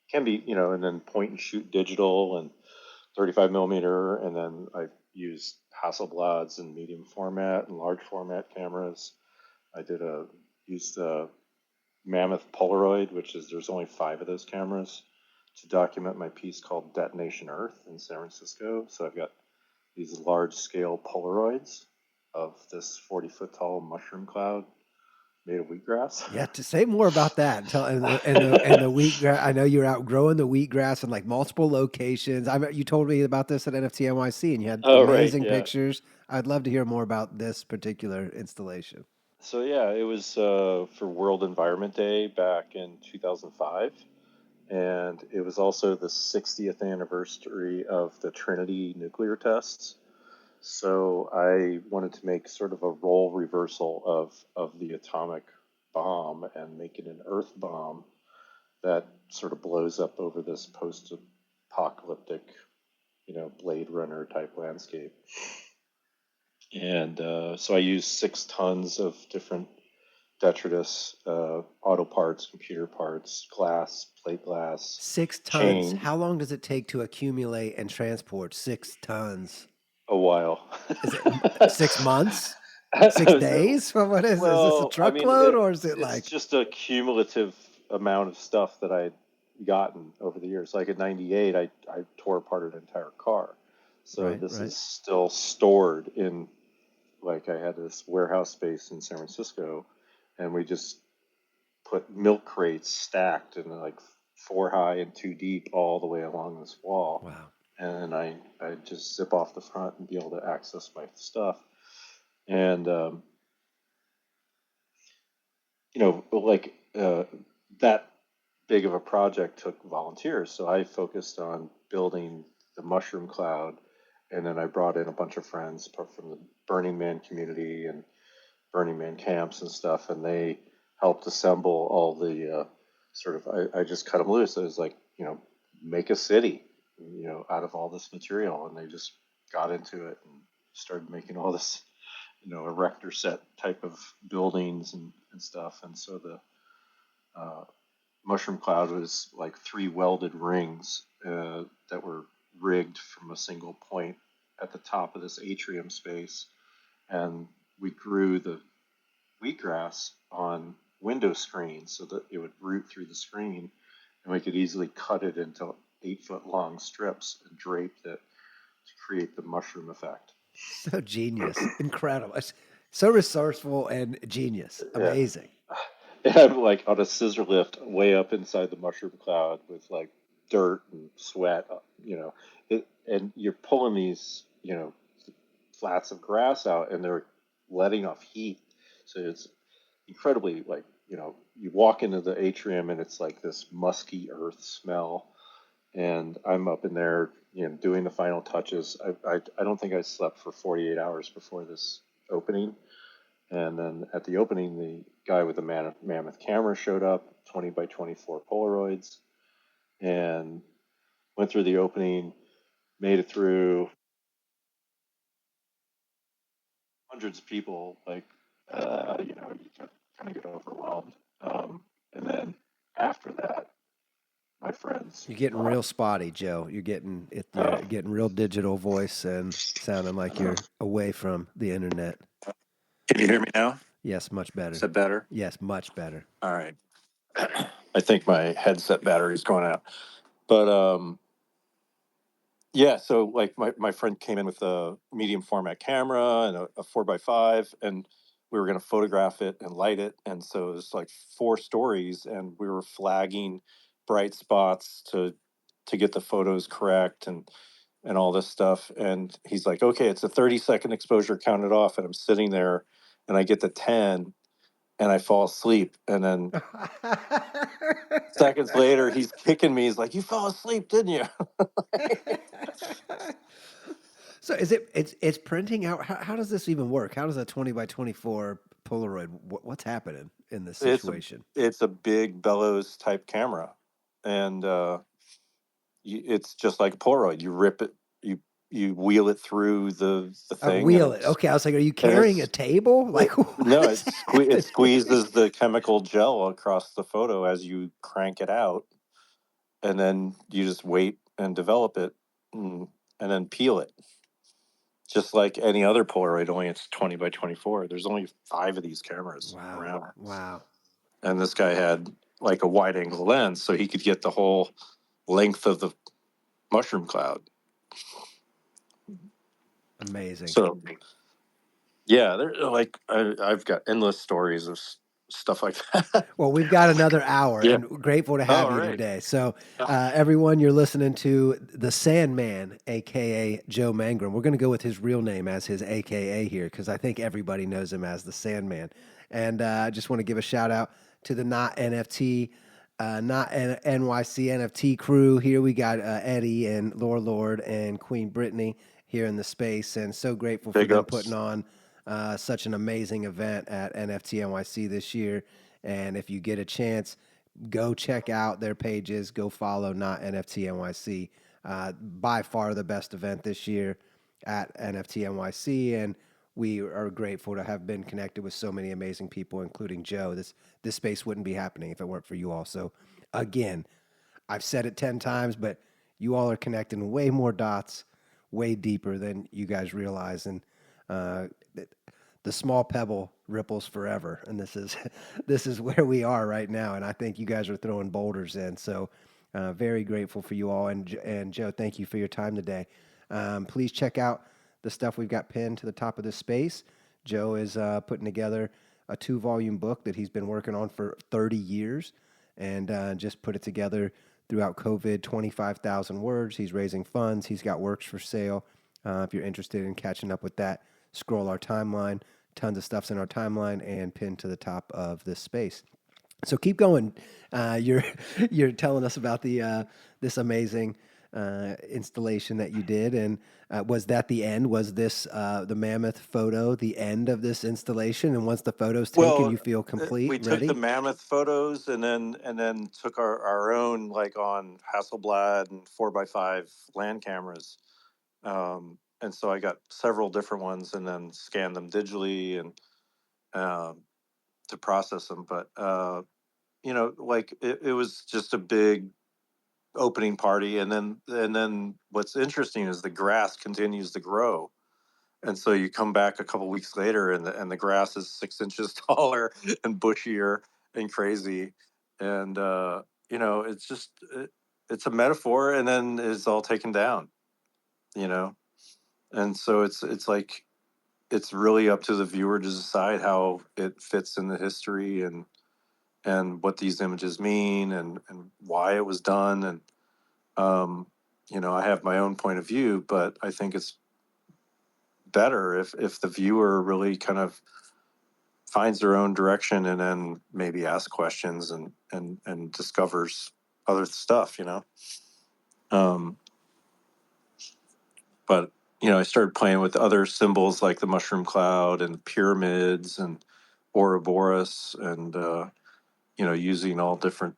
can be, you know, and then point and shoot digital and 35 millimeter, and then I used Hasselblads and medium format and large format cameras. I did a used a Mammoth Polaroid, which is there's only 5 of those cameras to document my piece called Detonation Earth in San Francisco. So I've got these large scale Polaroids of this 40-foot tall mushroom cloud made of wheatgrass. Yeah, to say more about that. Tell and the wheatgrass. I know you're out growing the wheatgrass in like multiple locations. You told me about this at NFT NYC, and you had Oh, right, amazing yeah. pictures. I'd love to hear more about this particular installation. So yeah, it was for World Environment Day back in 2005, and it was also the 60th anniversary of the Trinity nuclear tests. So I wanted to make sort of a role reversal of the atomic bomb and make it an Earth bomb that sort of blows up over this post-apocalyptic Blade Runner type landscape. And so I use 6 tons of different detritus, auto parts, computer parts, glass, plate glass, 6 tons. chain, How long does it take to accumulate and transport 6 tons? a while. Is it 6 months? 6 days? What is this a Well, I mean, truckload or is it it's like, just a cumulative amount of stuff that I'd gotten over the years. Like in '98, I tore apart an entire car. So right, this right? is still stored in, like, I had this warehouse space in San Francisco, and we just put milk crates stacked and like 4 high and 2 deep all the way along this wall. Wow. And I just zip off the front and be able to access my stuff. And like that big of a project took volunteers, so I focused on building the mushroom cloud, and then I brought in a bunch of friends from the Burning Man community and Burning Man camps and stuff, and they helped assemble all the sort of. I just cut them loose. It was like, make a city, out of all this material, and they just got into it and started making all this, erector set type of buildings and stuff. And so the uh, mushroom cloud was like 3 welded rings that were rigged from a single point at the top of this atrium space, and we grew the wheatgrass on window screens so that it would root through the screen, and we could easily cut it into 8 foot long strips and drape that to create the mushroom effect. So genius. Incredible. So resourceful and genius. Yeah. Amazing. And I'm like on a scissor lift way up inside the mushroom cloud with like dirt and sweat, and you're pulling these, flats of grass out, and they're letting off heat. So it's incredibly, like, you walk into the atrium and it's like this musky earth smell. And I'm up in there, doing the final touches. I don't think I slept for 48 hours before this opening. And then at the opening, the guy with the mammoth camera showed up, 20 by 24 Polaroids, and went through the opening, made it through. Hundreds of people, like, you kind of get overwhelmed. And then after that, my friends You're getting brought, real spotty, Joe. You're uh, getting real digital voice and sounding like you're away from the internet. can you hear me now? Yes, much Is better. that better? Yes, much better. All right. I think my headset battery's going out. But yeah, so like my friend came in with a medium format camera and a 4x5, and we were going to photograph it and light it. And so it was like 4 stories, and we were flagging bright spots to get the photos correct and all this stuff. And he's like, okay, it's a 30-second exposure, count it off. And I'm sitting there and I get to 10 and I fall asleep. And then seconds later, he's kicking me. He's like, you fell asleep, didn't you? So it's printing out. How does this even work? How does a 20 by 24 Polaroid? What's happening in this it's a situation? it's a big bellows type camera, and it's just like a Polaroid. You rip it, you wheel it through the A thing, wheel it. Okay, I was like, are you and carrying a table? Like, what no, is it happening? squeezes the chemical gel across the photo as you crank it out, and then you just wait and develop it, and, and then peel it. Just like any other Polaroid, only it's 20 by 24. There's only 5 of these cameras Wow, around. wow, And this guy had like a wide angle lens, so he could get the whole length of the mushroom cloud. amazing. So yeah, they're like I've got endless stories of stuff like that. Well, we've got another hour, Yeah. and grateful to Oh, have all you right. today. So, everyone, you're listening to the Sandman, aka Joe Mangrum. We're going to go with his real name as his AKA here because I think everybody knows him as the Sandman. And I just want to give a shout out to the Not NFT, Not NYC NFT crew. Here we got Eddie and Lord and Queen Brittany here in the space, and so grateful for Big them putting ups. on such an amazing event at NFT NYC this year. And if you get a chance, go check out their pages. Go follow Not NFT NYC by far the best event this year at NFT NYC, and we are grateful to have been connected with so many amazing people, including Joe. This space wouldn't be happening if it weren't for you all. So, again, I've said it 10 times, but you all are connecting way more dots, way deeper than you guys realize, and uh, the small pebble ripples forever, and this is this is where we are right now. And I think you guys are throwing boulders in. So, very grateful for you all, and Joe, thank you for your time today. Please check out the stuff we've got pinned to the top of this space. Joe is putting together a 2 volume book that he's been working on for 30 years, and just put it together throughout COVID. 25,000 words. He's raising funds. He's got works for sale. If you're interested in catching up with that, scroll our timeline. Tons of stuff's in our timeline and pinned to the top of this space. So keep going. You're you're telling us about the this amazing installation that you did, and was that the end? Was this the mammoth photo the end of this installation? And once the photo's taken, Well, you feel complete, we took the ready? mammoth photos and then took our own, like, on Hasselblad and 4x5 land cameras. And so I got several different ones and then scanned them digitally and um, to process them. But like, it was just a big opening party, and then what's interesting is the grass continues to grow. And so you come back a couple weeks later, and the grass is 6 inches taller and bushier and crazy, and it's just it's a metaphor, and then it's all taken down, you know. And so it's like it's really up to the viewer to decide how it fits in the history, and what these images mean, and why it was done, and um, I have my own point of view, but I think it's better if the viewer really kind of finds their own direction, and then maybe asks questions, and discovers other stuff. Um, but I started playing with other symbols like the mushroom cloud and pyramids and Ouroboros, and using all different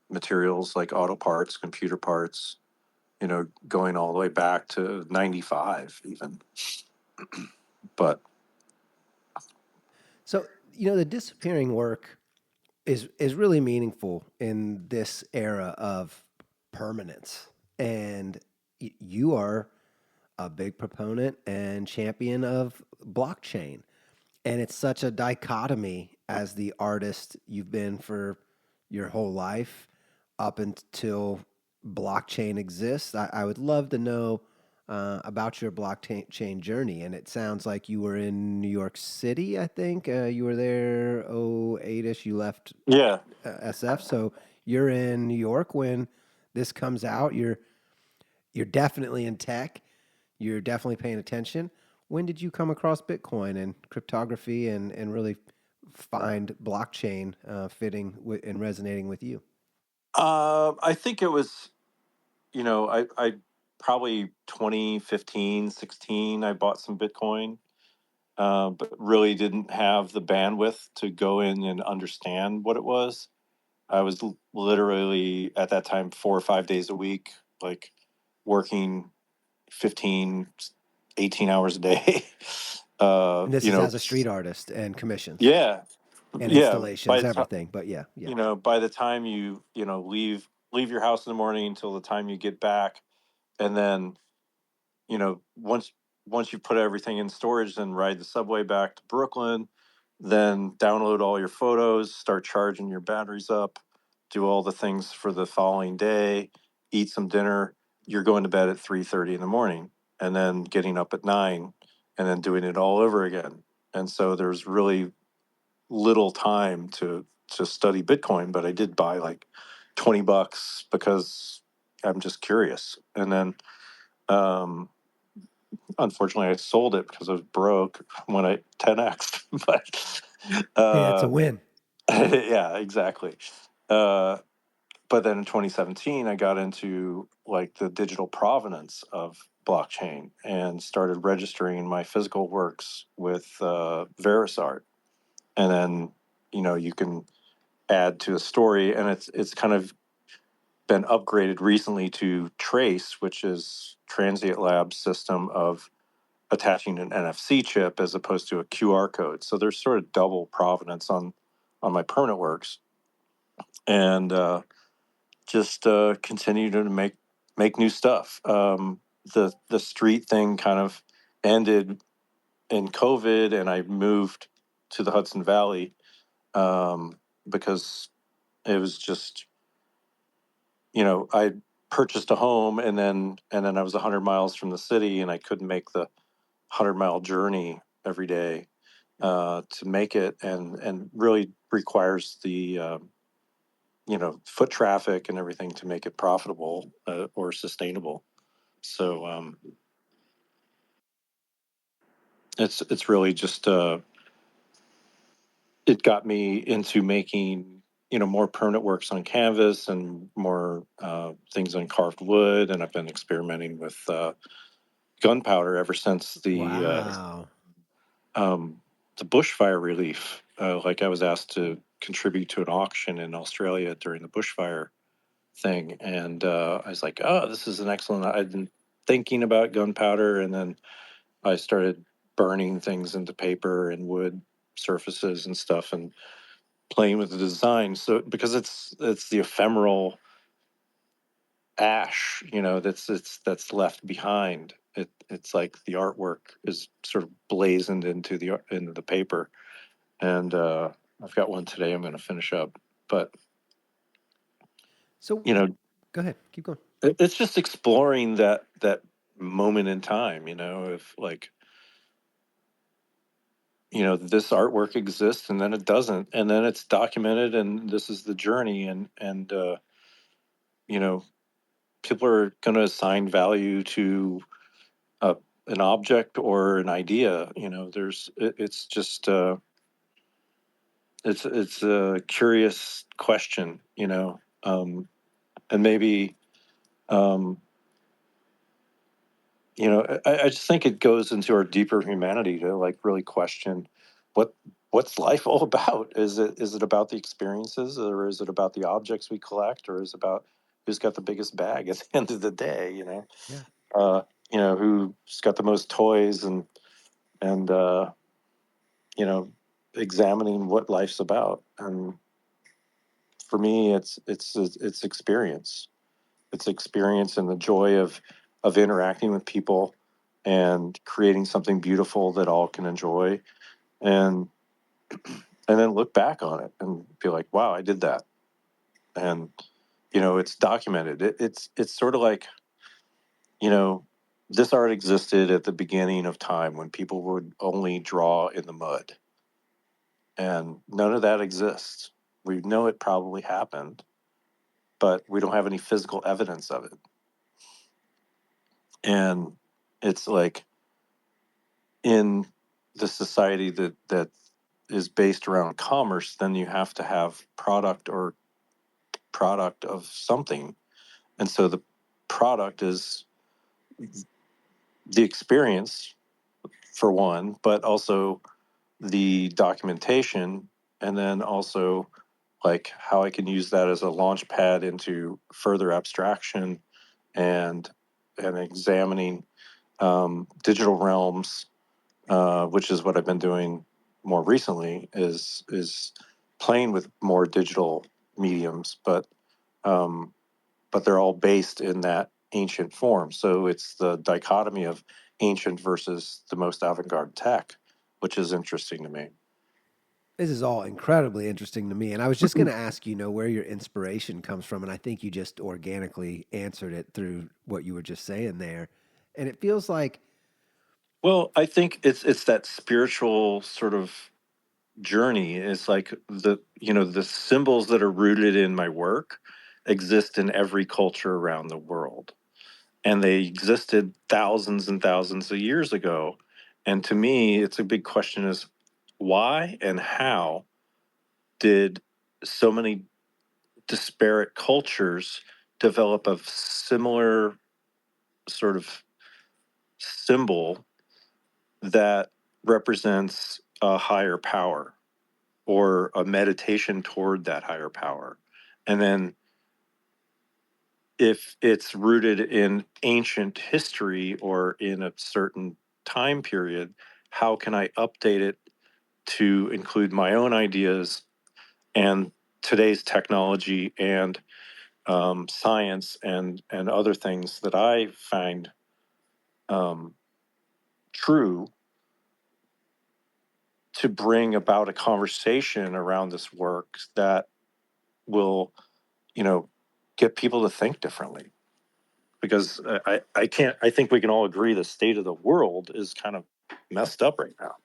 materials like auto parts, computer parts. Going all the way back to '95 even. But So the disappearing work is really meaningful in this era of permanence, and you are a big proponent and champion of blockchain. And it's such a dichotomy as the artist you've been for your whole life up until blockchain exists. I would love to know about your blockchain journey. And it sounds like you were in New York City, I think. You were there 08-ish. You left yeah, SF. So you're in New York when this comes out. You're definitely in tech. You're definitely paying attention. When did you come across Bitcoin and cryptography, and really find blockchain fitting and resonating with you? I think it was, I probably 2015, 16, I bought some Bitcoin, but really didn't have the bandwidth to go in and understand what it was. I was literally at that time 4 or 5 days a week, like, working 15, 18 hours a day. And this is as a street artist and commissions Yeah, and yeah. installations, everything. But yeah, yeah. By the time leave your house in the morning until the time you get back, and then once you put everything in storage, then ride the subway back to Brooklyn, then download all your photos, start charging your batteries up, do all the things for the following day, eat some dinner. You're going to bed at 3:30 in the morning, and then getting up at 9, and then doing it all over again. And so there's really little time to study Bitcoin, but I did buy like $20 because I'm just curious. And then um, unfortunately, I sold it because I was broke when I 10x. But Hey, it's a win. yeah, exactly. Uh, but then in 2017, I got into, like, the digital provenance of blockchain and started registering my physical works with Verisart. And then you can add to a story, and it's kind of been upgraded recently to Trace, which is Transient Labs system of attaching an NFC chip as opposed to a QR code. So there's sort of double provenance on my permanent works, and just continue to make new stuff. The street thing kind of ended in COVID, and I moved to the Hudson Valley because it was just, I purchased a home, and then I was 100 miles from the city, and I couldn't make the 100-mile journey every day to make it, and really requires the foot traffic and everything to make it profitable or sustainable. So it's really just it got me into making more permanent works on canvas and more things on carved wood, and I've been experimenting with gunpowder ever since Wow. the bushfire relief. Like I was asked to contribute to an auction in Australia during the bushfire thing, and I was like, "Oh, this is an excellent." I'd been thinking about gunpowder, and then I started burning things into paper and wood surfaces and stuff, and playing with the design. So because it's the ephemeral ash, that's left behind. It's like the artwork is sort of blazoned into the paper, and I've got one today I'm going to finish up. But So you know, go ahead, keep going. it's just exploring that moment in time. If like this artwork exists and then it doesn't, and then it's documented, and this is the journey, and you know people are going to assign value to uh, an object or an idea. It's just it's a curious question, and maybe um, I just think it goes into our deeper humanity to like really question what what's life all about. Is it about the experiences, or is it about the objects we collect, or is it about who's got the biggest bag at the end of the day? Yeah. Uh, who's got the most toys, and you know, examining what life's about. And for me, it's experience. It's experience and the joy of interacting with people and creating something beautiful that all can enjoy, and and then look back on it and be like, wow, I did that. And it's documented. It's sort of like, you know, this art existed at the beginning of time when people would only draw in the mud, and none of that exists. We know it probably happened, but we don't have any physical evidence of it. And it's like, in the society that is based around commerce, then you have to have product of something. And so the product is the experience, for one, but also the documentation, and then also like how I can use that as a launch pad into further abstraction, and examining digital realms, which is what I've been doing more recently. Is playing with more digital mediums, um, but they're all based in that ancient form. So it's the dichotomy of ancient versus the most avant-garde tech, which is interesting to me. This is all incredibly interesting to me. And I was just going to ask, where your inspiration comes from. And I think you just organically answered it through what you were just saying there. And it feels like, Well, I think it's that spiritual sort of journey. It's like the symbols that are rooted in my work exist in every culture around the world, and they existed thousands and thousands of years ago. And to me, it's a big question: is why and how did so many disparate cultures develop a similar sort of symbol that represents a higher power or a meditation toward that higher power? And then if it's rooted in ancient history or in a certain time period, how can I update it to include my own ideas and today's technology and science and other things that I find um, true, to bring about a conversation around this work that will, you know, get people to think differently. Because I can't, I think we can all agree the state of the world is kind of messed up right now.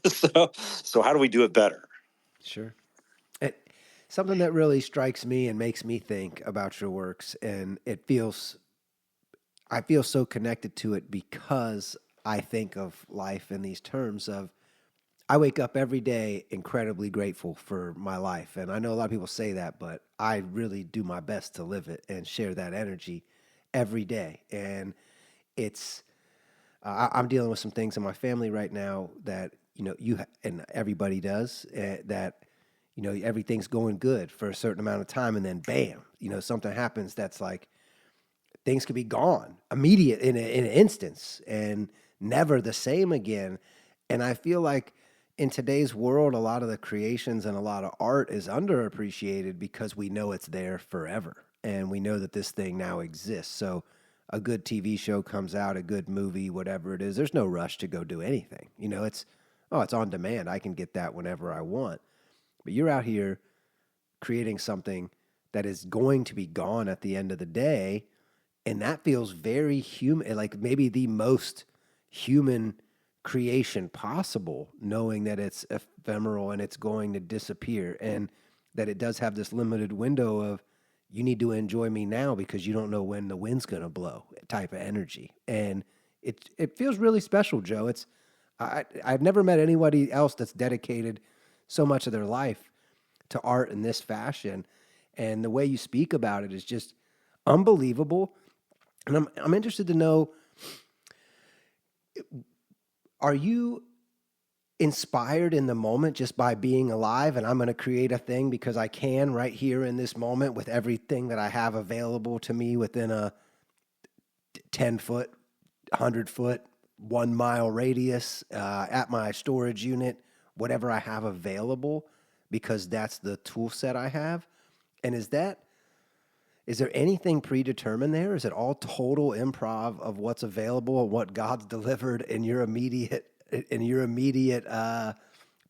So how do we do it better? Sure. It, something that really strikes me and makes me think about your works, and I feel so connected to it because I think of life in these terms of I wake up every day incredibly grateful for my life. And I know a lot of people say that, but I really do my best to live it and share that energy every day. And it's, I'm dealing with some things in my family right now that, and everybody does, that, everything's going good for a certain amount of time. And then bam, something happens that's like, things could be gone immediate in an instance and never the same again. And I feel like in today's world, a lot of the creations and a lot of art is underappreciated because we know it's there forever and we know that this thing now exists. So a good TV show comes out, a good movie, whatever it is, there's no rush to go do anything. It's on demand. I can get that whenever I want. But you're out here creating something that is going to be gone at the end of the day, and that feels very human, like maybe the most human creation possible, knowing that it's ephemeral and it's going to disappear, and that it does have this limited window of you need to enjoy me now because you don't know when the wind's going to blow type of energy. And it feels really special, Joe. I've never met anybody else that's dedicated so much of their life to art in this fashion, and the way you speak about it is just unbelievable. And I'm interested to know, are you inspired in the moment just by being alive, and I'm going to create a thing because I can right here in this moment with everything that I have available to me within a 10 foot, 100 foot, 1 mile radius, at my storage unit, whatever I have available, because that's the tool set I have? And is there anything predetermined there? Is it all total improv of what's available and what God's delivered in your immediate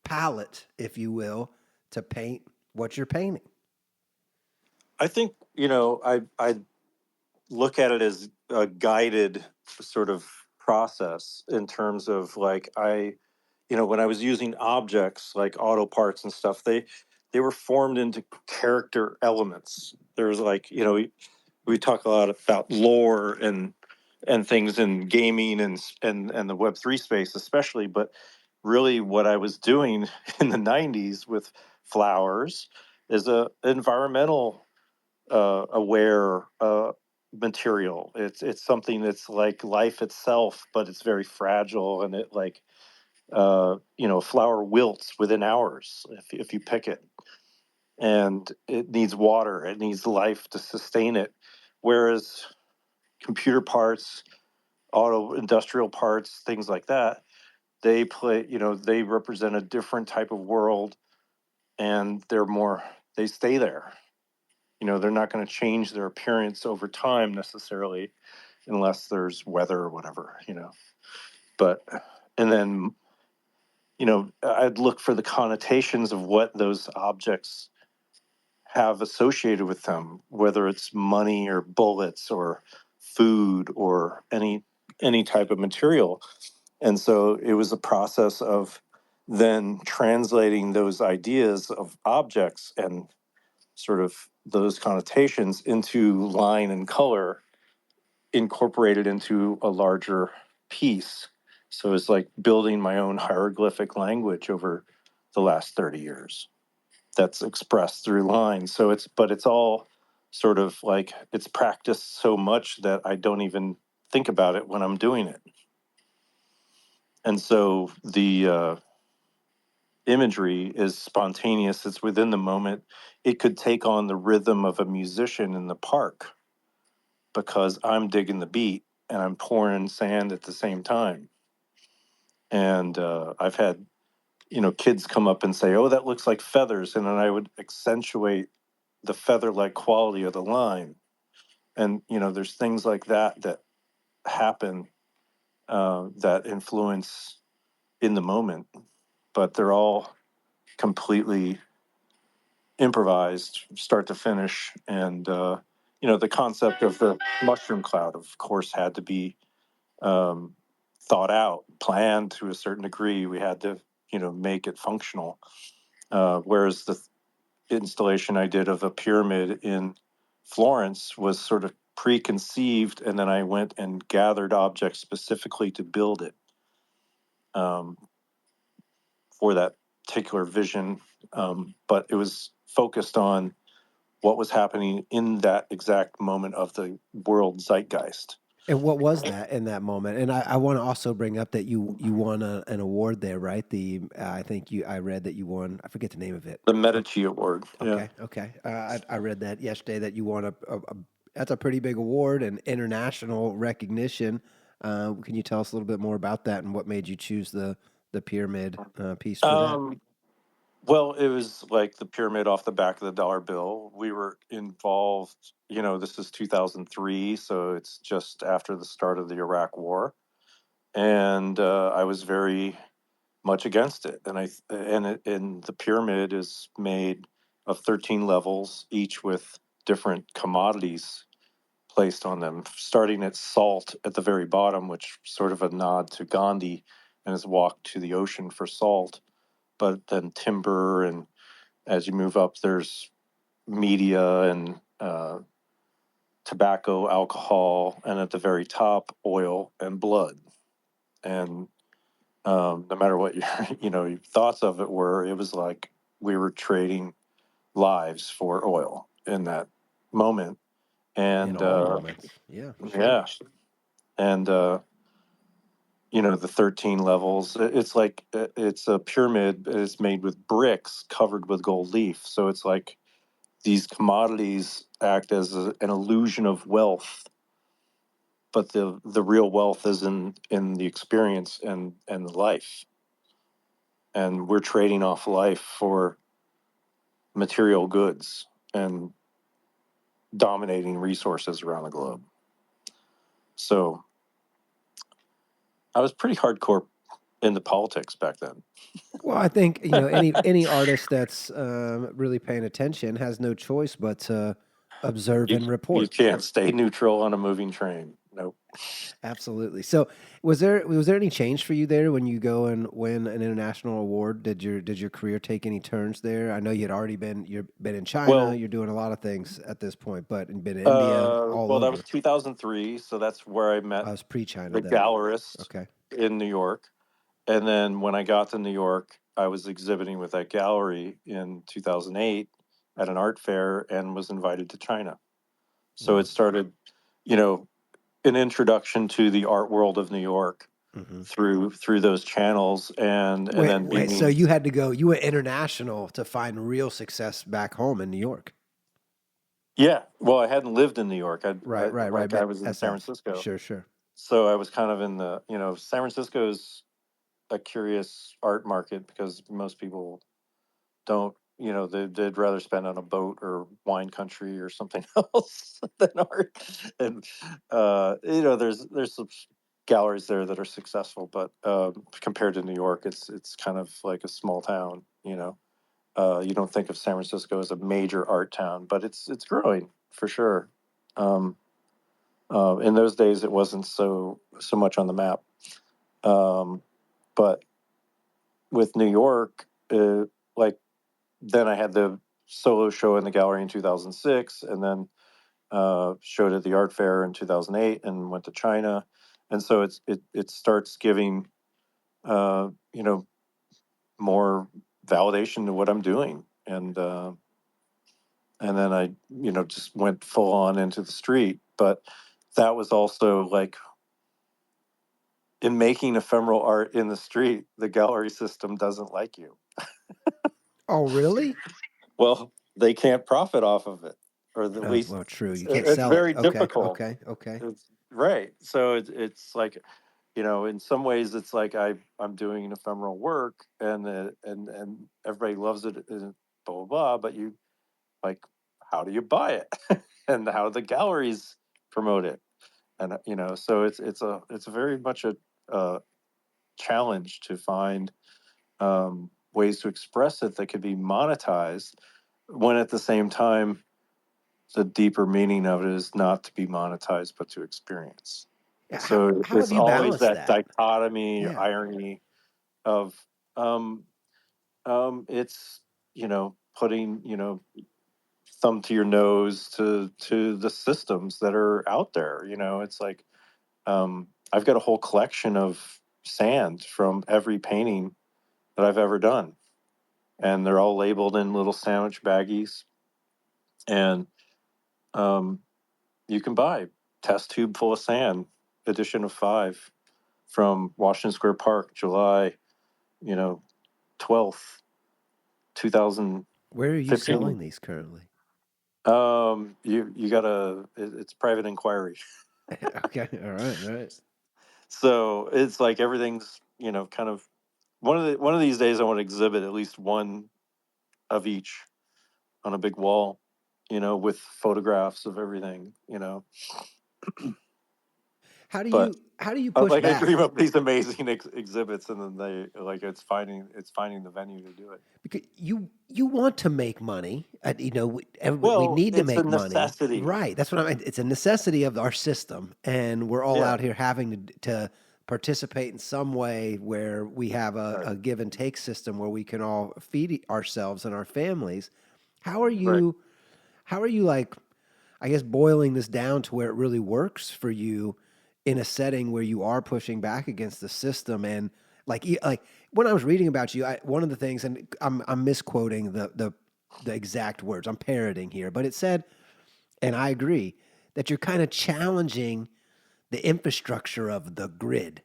palette, if you will, to paint what you're painting? I think, I look at it as a guided sort of process in terms of like when I was using objects like auto parts and stuff, they were formed into character elements. There was like, we talk a lot about lore and things in gaming and the Web3 space especially, but really what I was doing in the 90s with flowers is a environmental aware material. It's something that's like life itself, but it's very fragile, and it like flower wilts within hours if you pick it, and it needs water, it needs life to sustain it. Whereas computer parts, auto industrial parts, things like that, they represent a different type of world, and they stay there. They're not going to change their appearance over time necessarily unless there's weather or whatever. But and then I'd look for the connotations of what those objects have associated with them, whether it's money or bullets or food or any type of material. And so it was a process of then translating those ideas of objects and sort of those connotations into line and color, incorporated into a larger piece. So it's like building my own hieroglyphic language over the last 30 years that's expressed through lines. But it's all sort of like it's practiced so much that I don't even think about it when I'm doing it. And so imagery is spontaneous. It's within the moment. It could take on the rhythm of a musician in the park because I'm digging the beat and I'm pouring sand at the same time. And I've had, kids come up and say, "Oh, that looks like feathers," and then I would accentuate the feather-like quality of the line. And there's things like that happen that influence in the moment, but they're all completely improvised, start to finish. And the concept of the mushroom cloud, of course, had to be um, thought out, planned to a certain degree. We had to, make it functional. Whereas the installation I did of a pyramid in Florence was sort of preconceived, and then I went and gathered objects specifically to build it um, for that particular vision. But it was focused on what was happening in that exact moment of the world zeitgeist. And what was that in that moment? And I want to also bring up that you won an award there, right? I think I read that you won. I forget the name of it. The Medici Award. Yeah. Okay, okay. I read that yesterday that you won that's a pretty big award and international recognition. Can you tell us a little bit more about that and what made you choose the pyramid piece for that? Um, well, it was like the pyramid off the back of the dollar bill. We were involved, this is 2003, so it's just after the start of the Iraq War. And I was very much against it. And the pyramid is made of 13 levels, each with different commodities placed on them, starting at salt at the very bottom, which sort of a nod to Gandhi and his walk to the ocean for salt. But then timber, and as you move up, there's media and tobacco, alcohol, and at the very top, oil and blood. And no matter what your your thoughts of it were, it was like we were trading lives for oil in that moment. In And all moments, yeah, sure. yeah, and the 13 levels. It's like it's a pyramid. It's made with bricks covered with gold leaf. So it's like these commodities act as an illusion of wealth, but the real wealth is in the experience and the life. And we're trading off life for material goods and dominating resources around the globe. So I was pretty hardcore into politics back then. Well, I think any artist that's really paying attention has no choice but to observe You, and you report. can't stay neutral on a moving train. Nope. Absolutely. So, was there any change for you there when you go and win an international award? Did your career take any turns there? I know you've been in China. Well, You're doing a lot of things at this point, but you've been in India, all that was over. 2003. So that's where I met I was pre-China the then. gallerist Okay. in New York. And then when I got to New York, I was exhibiting with that gallery in 2008 at an art fair and was invited to China. So it Wow. started, you know, an introduction to the art world of New York Hmm. through those channels, and Wait, then wait. So being you had to go. You went international to find real success back home in New York. yeah. Well, I hadn't lived in New York. Right. Right. Right. I was in San SF. Francisco, Sure. Sure. so I was kind of in the San Francisco's a curious art market because most people don't they'd rather spend on a boat or wine country or something else than art. And there's some galleries there that are successful, but compared to New York, it's kind of like a small town. You don't think of San Francisco as a major art town, but it's growing for sure. um, in those days it wasn't so much on the map. Um, but with New York, like then I had the solo show in the gallery in 2006, and then showed at the art fair in 2008, and went to China. And so it starts giving uh, you know more validation to what I'm doing, and then I just went full on into the street. But that was also like in making ephemeral art in the street, the gallery system doesn't like you. Oh, really? Well, they can't profit off of it, or at Oh, least well, true. You can't it's sell it. very Okay, difficult. okay, okay. It's, right. So it's like, in some ways, it's like I'm doing an ephemeral work, and everybody loves it, and blah blah blah. But you like, how do you buy it, and how do the galleries promote it, and so it's very much a challenge to find ways to express it that could be monetized, when at the same time the deeper meaning of it is not to be monetized but to experience. Yeah, So how have it's you always balanced that that? dichotomy, Yeah. irony of um, it's putting thumb to your nose to the systems that are out there. It's like, I've got a whole collection of sand from every painting that I've ever done, and they're all labeled in little sandwich baggies, and um, you can buy test tube full of sand, edition of 5, from Washington Square Park, July, you know, 12th, Where are you 2015. selling these currently? You gotta, it's private inquiry. Okay, all right, all right. So it's like everything's, kind of, one of these days I want to exhibit at least one of each on a big wall, with photographs of everything. But How do you push like, I back? dream up these amazing exhibits, and then it's finding the venue to do it. Because you want to make money. We Well, need to it's a make money, necessity. right? That's what I mean. It's a necessity of our system, and we're all Yeah. out here having to participate in some way where we have Right. a give and take system where we can all feed ourselves and our families. How are Right. you? How are you like? I guess boiling this down to where it really works for you in a setting where you are pushing back against the system and like when I was reading about you, one of the things, and I'm misquoting the exact words, I'm parroting here, but it said, and I agree that you're kind of challenging the infrastructure of the grid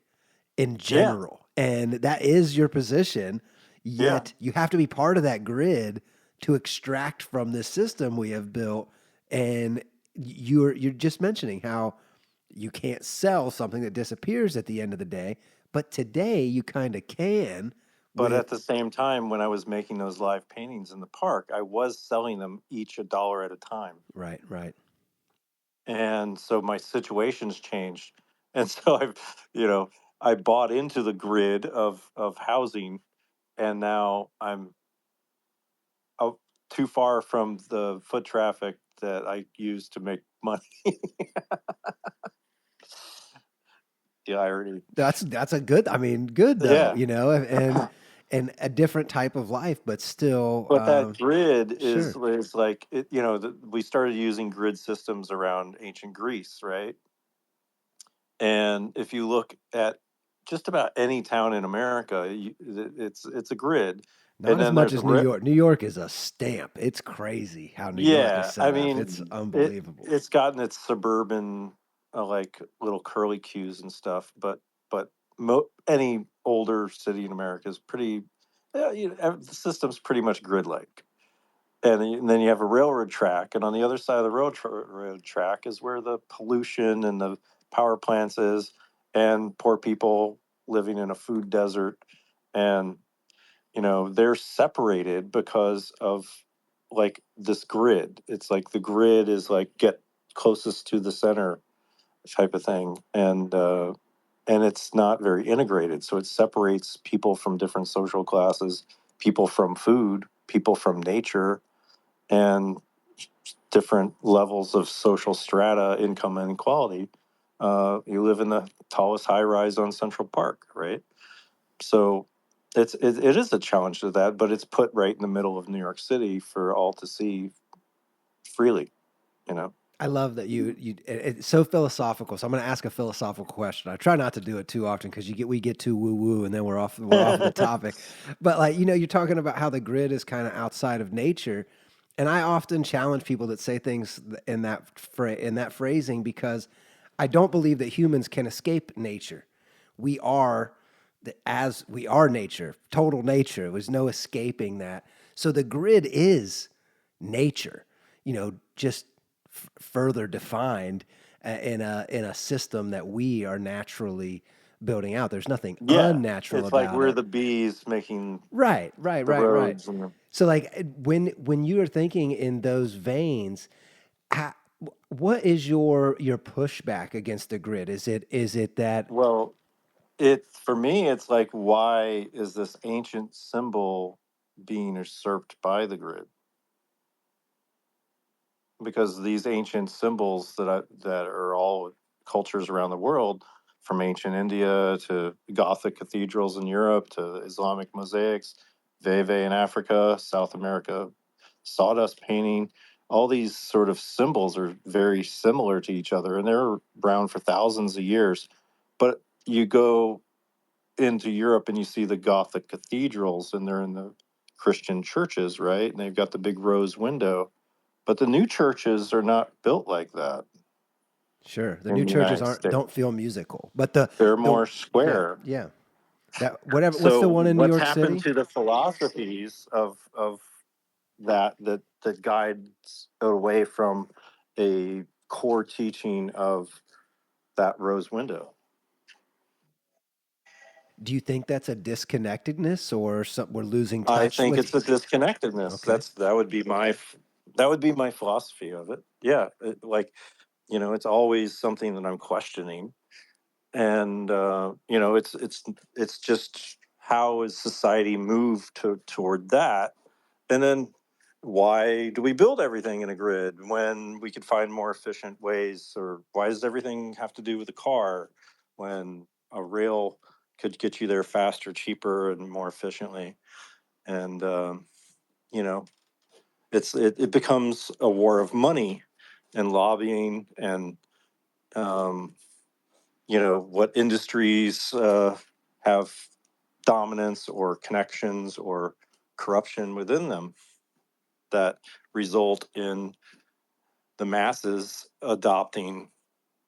in Yeah. general. And that is your position. Yeah. Yet you have to be part of that grid to extract from this system we have built. And you're just mentioning how you can't sell something that disappears at the end of the day. But today you kind of can But with at the same time, when I was making those live paintings in the park, I was selling them each $1 at a time. right, right. And so my situation's changed. And so I bought into the grid of housing, and now I'm out too far from the foot traffic that I use to make money. The irony. That's a good. I mean, good though. Yeah. And a different type of life, but still, But that grid is sure. is like we started using grid systems around ancient Greece, right? And if you look at just about any town in America, it's a grid, Not and as then much there's a as New York. New York is a stamp. It's crazy how New York is yeah. I set up. mean, It's it unbelievable. it's gotten its suburban, like, little curly cues and stuff, but any older city in America is pretty. The system's pretty much grid like. And then you have a railroad track, and on the other side of the road track is where the pollution and the power plants is, and poor people living in a food desert, and they're separated because of, like, this grid. It's like the grid is like, get closest to the center type of thing, and it's not very integrated, so it separates people from different social classes, people from food, people from nature, and different levels of social strata, income inequality. You live in the tallest high rise on Central Park, right? So it is a challenge to that, but it's put right in the middle of New York City for all to see freely. You know, I love that it's so philosophical. So I'm going to ask a philosophical question. I try not to do it too often because we get too woo woo and then we're off the topic. But like you're talking about how the grid is kind of outside of nature, and I often challenge people that say things in that phrasing because I don't believe that humans can escape nature. we are as we are nature, total nature. There's no escaping that. So the grid is nature, just further defined in a system that we are naturally building out. There's nothing Yeah, unnatural it's like about we're it. the bees making Right, right, the right, right. roads and the, So like when you are thinking in those veins, ha- what is your pushback against the grid? Is it that well, it for me, it's like, why is this ancient symbol being usurped by the grid? Because these ancient symbols that are all cultures around the world, from ancient India to Gothic cathedrals in Europe to Islamic mosaics, Veve in Africa, South America, sawdust painting, all these sort of symbols are very similar to each other, and they're around for thousands of years. But you go into Europe and you see the Gothic cathedrals, and they're in the Christian churches, right? And they've got the big rose window, but the new churches are not built like that sure the in new the churches United aren't don't States. feel musical, but the They're the more yeah, square. yeah, that whatever, what's So the one in New what's York happened City? to the philosophies of that guides away from a core teaching of that rose window? Do you think that's a disconnectedness or some, we're losing I touch think with? it's a disconnectedness. Okay. That would be my philosophy of it. Yeah, like, it's always something that I'm questioning, and it's just, how is society moved toward that, and then why do we build everything in a grid when we could find more efficient ways, or why does everything have to do with a car when a rail could get you there faster, cheaper, and more efficiently? And you know it becomes a war of money and lobbying, and um, what industries have dominance or connections or corruption within them that result in the masses adopting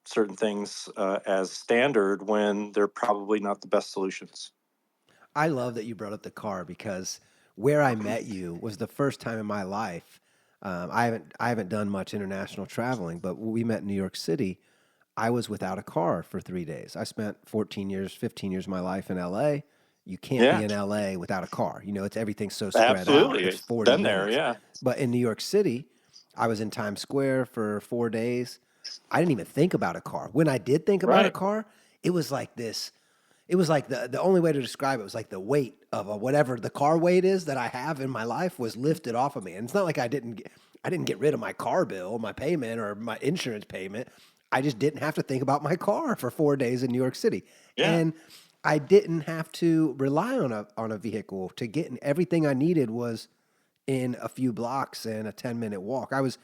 certain things as standard when they're probably not the best solutions. I love that you brought up the car because where I met you was the first time in my life. I haven't done much international traveling, but when we met in New York City, I was without a car for 3 days. I spent 14 years, 15 years of my life in LA. You can't be Yeah, in LA without a car. It's everything's so spread out. absolutely. It's 40 Been there, minutes. yeah. But in New York City, I was in Times Square for 4 days. I didn't even think about a car. When I did think about a Right. car, it was like this. It was like the only way to describe it was like the weight of whatever the car weight is that I have in my life was lifted off of me. And it's not like I didn't get rid of my car bill, my payment, or my insurance payment. I just didn't have to think about my car for 4 days in New York City, Yeah. and I didn't have to rely on a vehicle to get in. Everything I needed was in a few blocks and a 10-minute walk. I was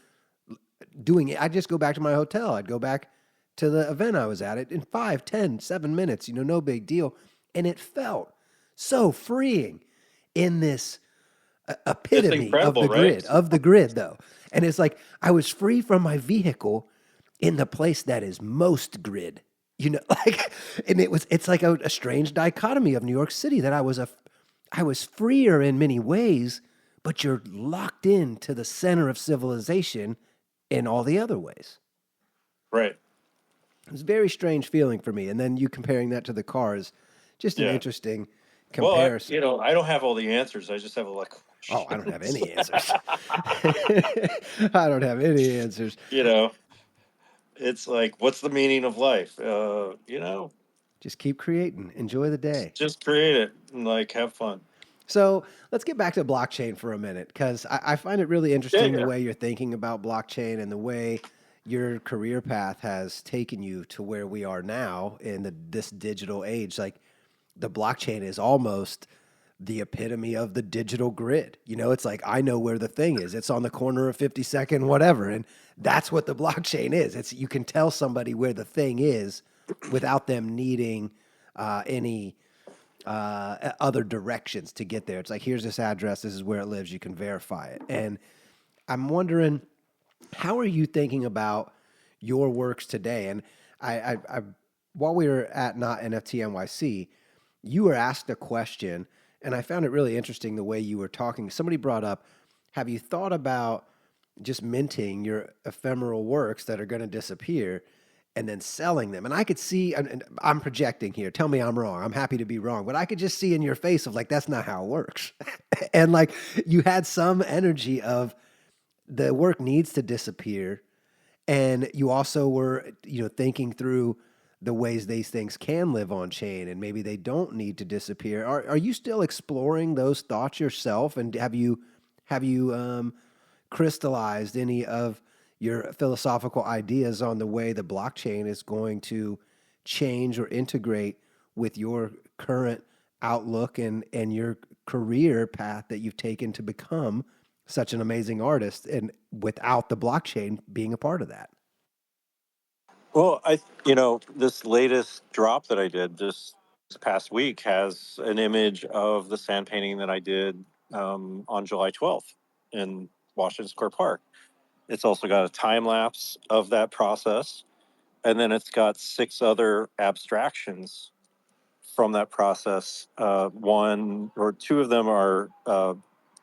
doing it. I'd just go back to my hotel. I'd go back to the event I was at it in 5, 10, 7 minutes, no big deal. And it felt so freeing in this It's epitome of incredible, the right? grid, though. And it's like I was free from my vehicle in the place that is most grid, like, and it's like a strange dichotomy of New York City that I was freer in many ways, but you're locked into the center of civilization in all the other ways. Right. It was a very strange feeling for me. And then you comparing that to the car is just an Yeah. interesting Well, comparison. I don't have all the answers. I just have a lot of Oh, I don't have questions. any answers. I don't have any answers. you know, it's like, what's the meaning of life? Just keep creating. Enjoy the day. Just create it and like have fun. So let's get back to blockchain for a minute because I find it really Yeah, interesting the yeah. way you're thinking about blockchain and the way your career path has taken you to where we are now in this digital age. Like the blockchain is almost the epitome of the digital grid. It's like I know where the thing is. It's on the corner of 52nd, whatever, and that's what the blockchain is. It's you can tell somebody where the thing is without them needing any other directions to get there. It's like, here's this address, this is where it lives, you can verify it. And I'm wondering, how are you thinking about your works today? And I while we were at Not NFT NYC, you were asked a question, and I found it really interesting the way you were talking. Somebody brought up, have you thought about just minting your ephemeral works that are going to disappear and then selling them? And I could see, and I'm projecting here. Tell me I'm wrong. I'm happy to be wrong, but I could just see in your face of like, that's not how it works. And like, you had some energy of the work needs to disappear, and you also were, thinking through the ways these things can live on chain and maybe they don't need to disappear. Are you still exploring those thoughts yourself? And have you crystallized any of your philosophical ideas on the way the blockchain is going to change or integrate with your current outlook and your career path that you've taken to become such an amazing artist, and without the blockchain being a part of that? Well, this latest drop that I did this past week has an image of the sand painting that I did on July 12th in Washington Square Park. It's also got a time lapse of that process, and then it's got six other abstractions from that process. One or two of them are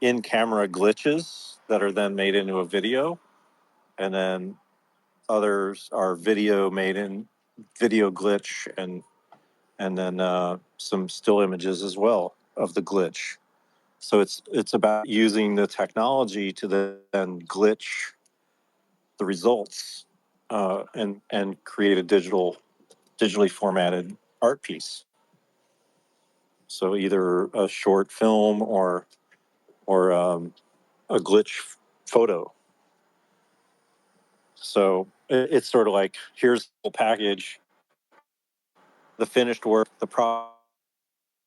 in camera glitches that are then made into a video, and then others are video made in video glitch, and then some still images as well of the glitch. So it's about using the technology to then glitch the results and create a digitally formatted art piece. So either a short film or a glitch photo. So it's sort of like, here's the whole package, the finished work, the pro,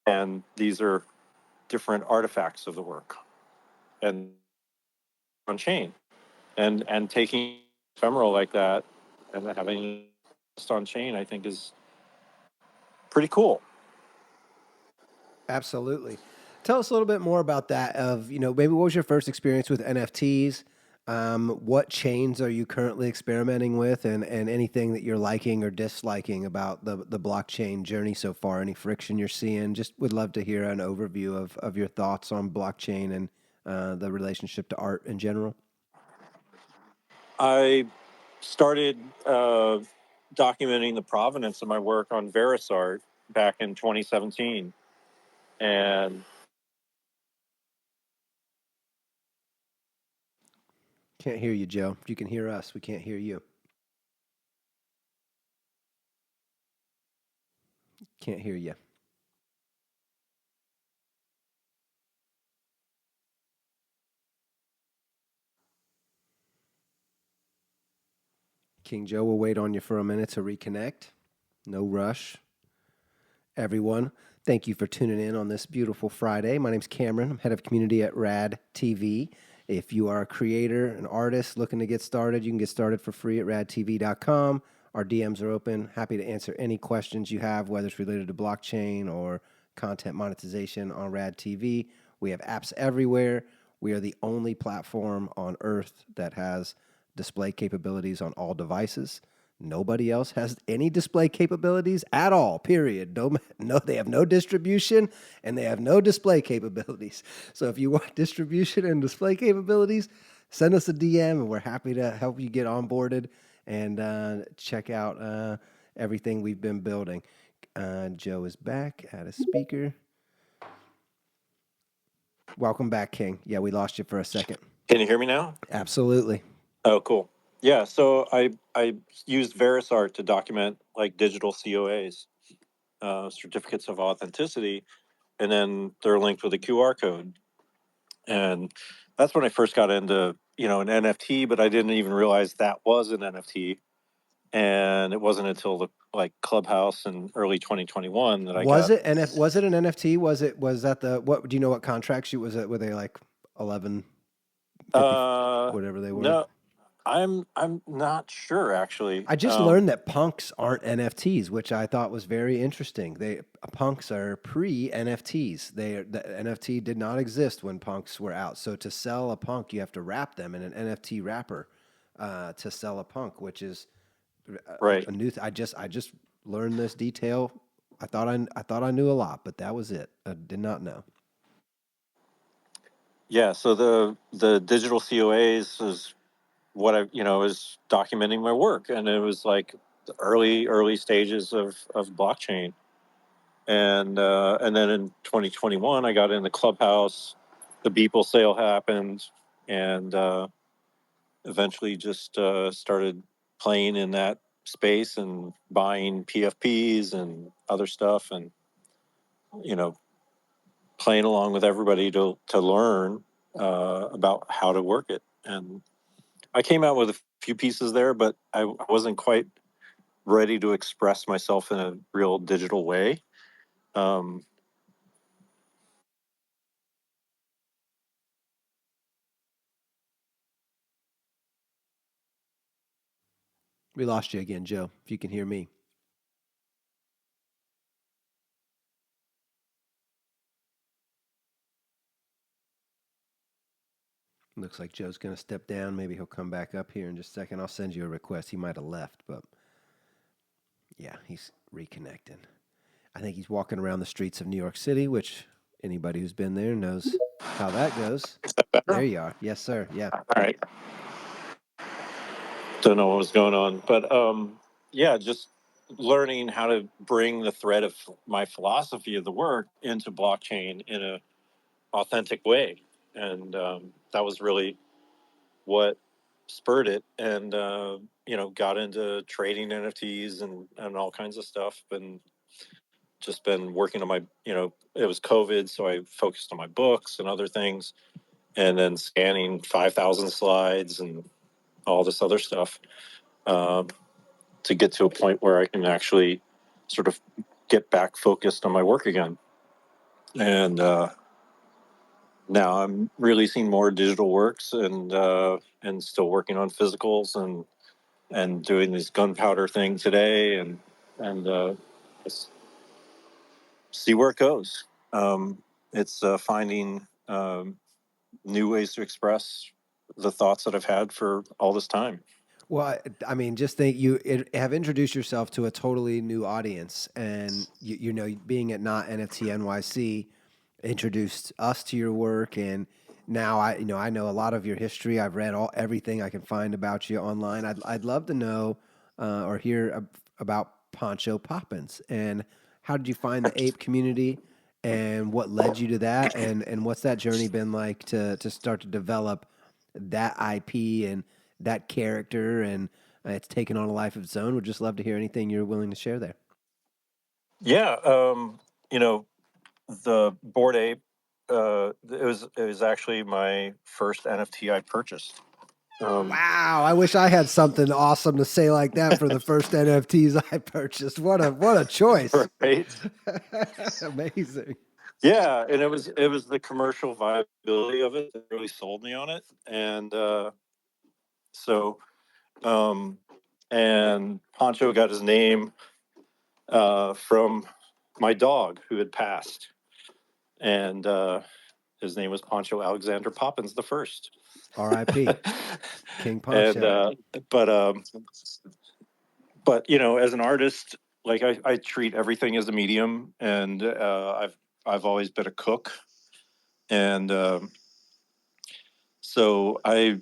and these are different artifacts of the work, and on chain, and taking ephemeral like that and having it on chain, I think is pretty cool. Absolutely. Tell us a little bit more about that. Of maybe what was your first experience with NFTs? What chains are you currently experimenting with, and anything that you're liking or disliking about the blockchain journey so far? Any friction you're seeing? Just would love to hear an overview of your thoughts on blockchain and the relationship to art in general. I started documenting the provenance of my work on Verisart back in 2017, and Can't hear you, Joe. If you can hear us, we can't hear you. Can't hear you. King Joe, we'll wait on you for a minute to reconnect. No rush. Everyone, thank you for tuning in on this beautiful Friday. My name's Cameron. I'm head of community at Rad TV. If you are a creator, an artist looking to get started, you can get started for free at radtv.com. Our DMs are open. Happy to answer any questions you have, whether it's related to blockchain or content monetization on Rad TV. We have apps everywhere. We are the only platform on earth that has display capabilities on all devices. Nobody else has any display capabilities at all, period. No, no, they have no distribution and they have no display capabilities. So if you want distribution and display capabilities, send us a DM and we're happy to help you get onboarded and check out everything we've been building. Joe is back at a speaker. Welcome back, King. Yeah, we lost you for a second. can you hear me now? Absolutely. Oh, cool. Yeah, so I used Verisart to document like digital COAs, certificates of authenticity, and then they're linked with a QR code. And that's when I first got into an NFT, but I didn't even realize that was an NFT. And it wasn't until the like Clubhouse in early 2021 that I Was got. it was it an NFT? Was that the what? Do you know what contract sheet was it? Were they like 1150, whatever they were? No, I'm not sure actually. I just learned that punks aren't NFTs, which I thought was very interesting. They punks are pre NFTs. The NFT did not exist when punks were out. So to sell a punk, you have to wrap them in an NFT wrapper to sell a punk, which is Right. a new. I just learned this detail. I thought I knew a lot, but that was it. I did not know. Yeah, so the digital COAs is what I, is documenting my work, and it was like the early stages of blockchain, and then in 2021 I got into Clubhouse, the Beeple sale happened, and eventually just started playing in that space and buying PFPs and other stuff, and you know playing along with everybody to learn about how to work it. And I came out with a few pieces there, but I wasn't quite ready to express myself in a real digital way. Um, We lost you again, Joe. If you can hear me. Looks like Joe's going to step down. Maybe he'll come back up here in just a second. I'll send you a request. He might have left, but yeah, he's reconnecting. I think he's walking around the streets of New York City, which anybody who's been there knows how that goes. is that better? There you are. Yes, sir. Yeah. All right. Don't know what was going on, but yeah, just learning how to bring the thread of my philosophy of the work into blockchain in a authentic way, and that was really what spurred it, and got into trading NFTs and all kinds of stuff, and just been working on my, it was COVID, so I focused on my books and other things, and then scanning 5,000 slides and all this other stuff, um, to get to a point where I can actually sort of get back focused on my work again. And now I'm releasing more digital works, and still working on physicals, and doing this gunpowder thing today, and just see where it goes. It's finding new ways to express the thoughts that I've had for all this time. Well, I mean, just think have introduced yourself to a totally new audience, and you know, being at Not NFT NYC introduced us to your work, and now I know a lot of your history. I've read everything I can find about you online. I'd love to know or hear about Poncho Poppins and how did you find the ape community, and what led you to that, and what's that journey been like to start to develop that IP and that character, and it's taken on a life of its own. Would just love to hear anything you're willing to share there. Yeah, you know, the Board Ape. It was actually my first NFT I purchased. Um, Wow, I wish I had something awesome to say like that for the first NFTs I purchased. What a choice. right? Amazing. Yeah, and it was the commercial viability of it that really sold me on it, and so um, and Poncho got his name from my dog who had passed, and his name was Poncho Alexander Poppins the first. R.I.P. King and Poncho. but as an artist, like I treat everything as a medium, and I've always been a cook, and so I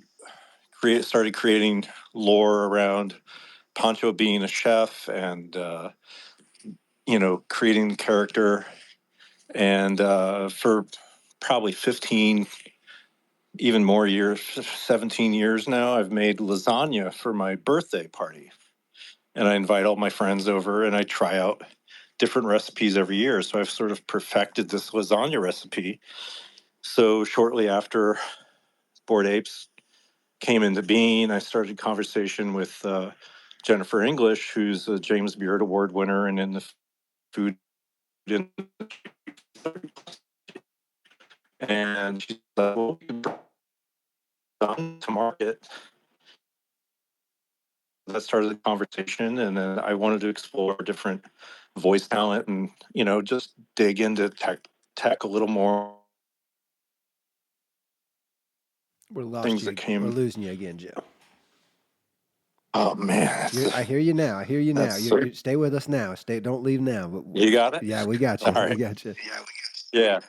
started creating lore around Poncho being a chef, and creating the character, and for probably 15, even more years, 17 years now, I've made lasagna for my birthday party, and I invite all my friends over, and I try out different recipes every year. So I've sort of perfected this lasagna recipe. So shortly after Bored Apes came into being, I started a conversation with Jennifer English, who's a James Beard Award winner and in the food industry. And she's like, well, we can bring it to market. That started the conversation, and then I wanted to explore different voice talent, and just dig into tech a little more. We're lost Things you. that We're came. losing you again, Joe. Oh man, I hear you now. I hear you now. that's You stay with us now. Stay. Don't leave now. you got it. Yeah, we got All you. We right. got you. Yeah.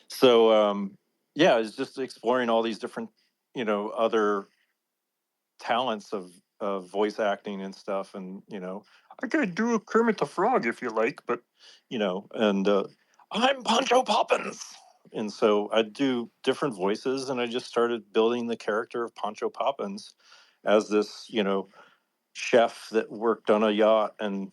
So yeah, it's just exploring all these different, other talents of voice acting and stuff, and I could do a Kermit the Frog if you like, but and I'm Pancho Poppins, and so I do different voices, and I just started building the character of Pancho Poppins as this chef that worked on a yacht and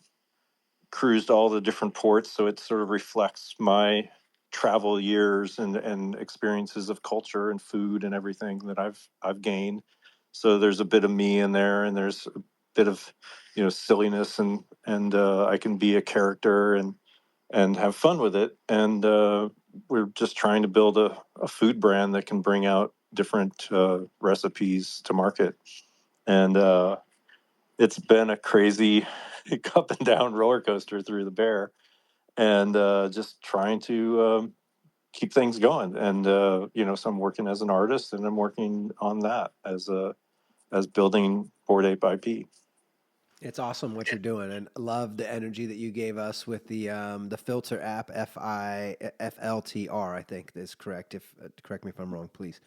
cruised all the different ports, so it sort of reflects my travel years and experiences of culture and food and everything that I've gained. So there's a bit of me in there, and there's a bit of silliness, and I can be a character and have fun with it. And we're just trying to build a food brand that can bring out different recipes to market. And it's been a crazy up and down roller coaster through the bear, and just trying to keep things going. And so I'm working as an artist, and I'm working on that as building Bored Ape IP. It's awesome what you're doing, and I love the energy that you gave us with the filter app FIFLTR. I think is correct. If correct me if I'm wrong, please.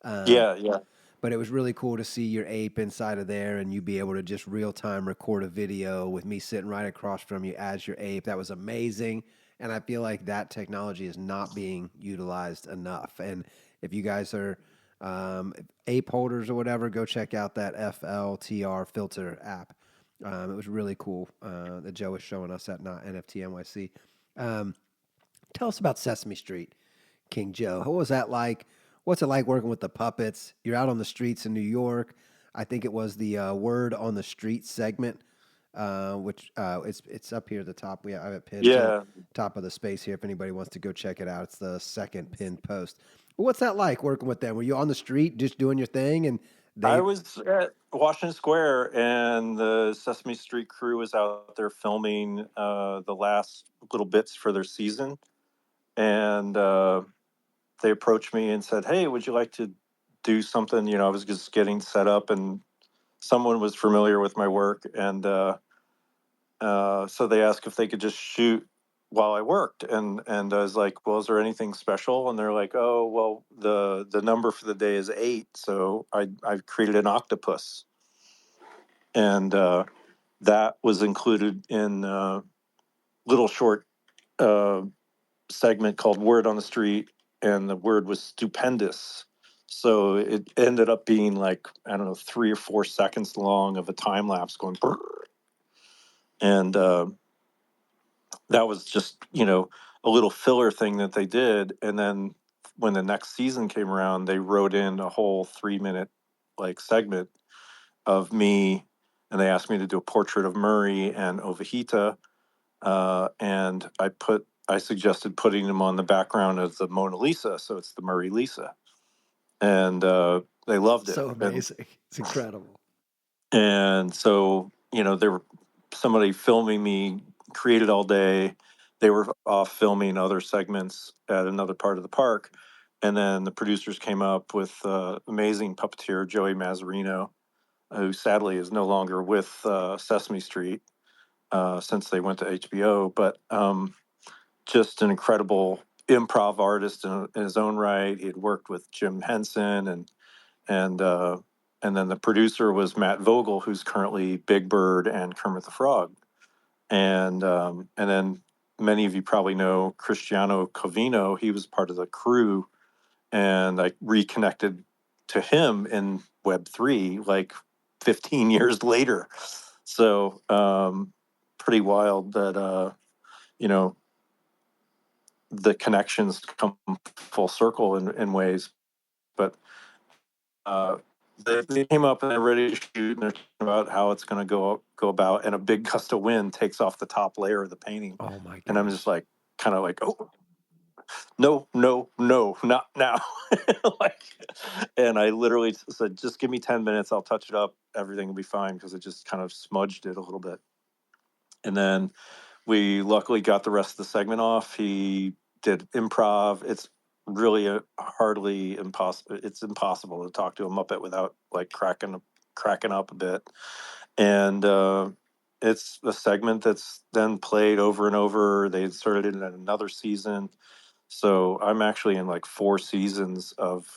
Um, Yeah, yeah, but it was really cool to see your ape inside of there and you be able to just real time record a video with me sitting right across from you as your ape. That was amazing. And I feel like that technology is not being utilized enough. And if you guys are ape holders or whatever, go check out that FLTR filter app. It was really cool that Joe was showing us at not NFT NYC. Um, Tell us about Sesame Street. King Joe. What was that like? What's it like working with the puppets? You're out on the streets in New York. I think it was the Word on the Street segment, which it's up here at the top. I have it pinned to the yeah. top of the space here. If anybody wants to go check it out, it's the second pinned post. What's that like working with them? Were you on the street just doing your thing, and I they? was at Washington Square, and the Sesame Street crew was out there filming the last little bits for their season, and they approached me and said, "Hey, would you like to do something?" I was just getting set up, and someone was familiar with my work, and so they asked if they could just shoot while I worked, and I was like, "Well, is there anything special?" And they're like, "Oh, well, the number for the day is 8, so I created an octopus, and that was included in a little short uh, segment called Word on the Street, and the word was stupendous." So it ended up being like, I don't know, 3 or 4 seconds long of a time lapse going, brrr, and that was just a little filler thing that they did. And then when the next season came around, they wrote in a whole 3 minute like segment of me, and they asked me to do a portrait of Murray and Ovahita, and I suggested putting them on the background of the Mona Lisa, so it's the Murray Lisa, and they loved it. So amazing! It's incredible. And so there were somebody filming me, created all day. They were off filming other segments at another part of the park, and then the producers came up with amazing puppeteer Joey Mazzarino, who sadly is no longer with Sesame Street since they went to HBO, but just an incredible improv artist in his own right. He had worked with Jim Henson, and uh, and then the producer was Matt Vogel, who's currently Big Bird and Kermit the Frog, and then many of you probably know Cristiano Covino. He was part of the crew, and I reconnected to him in Web3 like 15 years later. So pretty wild that you know the connections come full circle in ways, but uh, they came up and they're ready to shoot, and they're talking about how it's going to go about, and a big gust of wind takes off the top layer of the painting, Oh my and I'm just gosh. like, kind of like, oh no, no, no, not now, like, and I literally said, just give me 10 minutes, I'll touch it up, everything will be fine, because it just kind of smudged it a little bit, and then we luckily got the rest of the segment off. He did improv. It's really hardly impossible. It's impossible to talk to a Muppet without like cracking up a bit. and it's a segment that's then played over and over. They inserted it in another season, so I'm actually in like four seasons of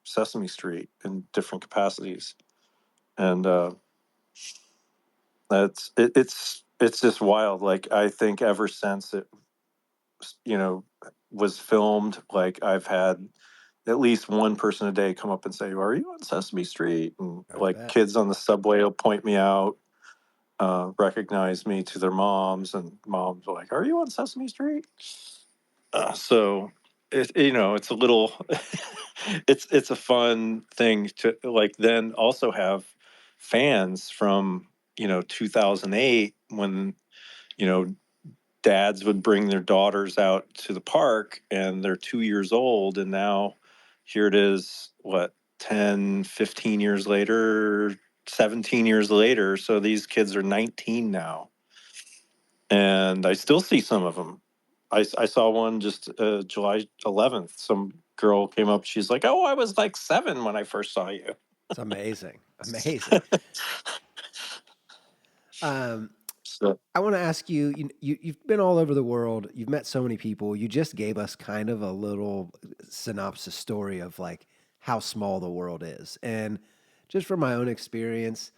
Sesame Street in different capacities, and it's just wild. Like I think ever since it you know was filmed, like I've had at least one person a day come up and say, "Are you on Sesame Street?" And I like bet. kids on the subway will point me out, recognize me to their moms, and moms are like, "Are you on Sesame Street?" So it's a little, it's a fun thing to like then also have fans from 2008 when you know dads would bring their daughters out to the park and they're 2 years old, and now here it is, what, 10, 15 years later, 17 years later, so these kids are 19 now, and I still see some of them. I saw one just July 11th. Some girl came up, she's like, "Oh, I was like 7 when I first saw you." It's amazing. Amazing. Um, So I want to ask you, you've been all over the world. You've met so many people. You just gave us kind of a little synopsis story of like how small the world is. And just from my own experience,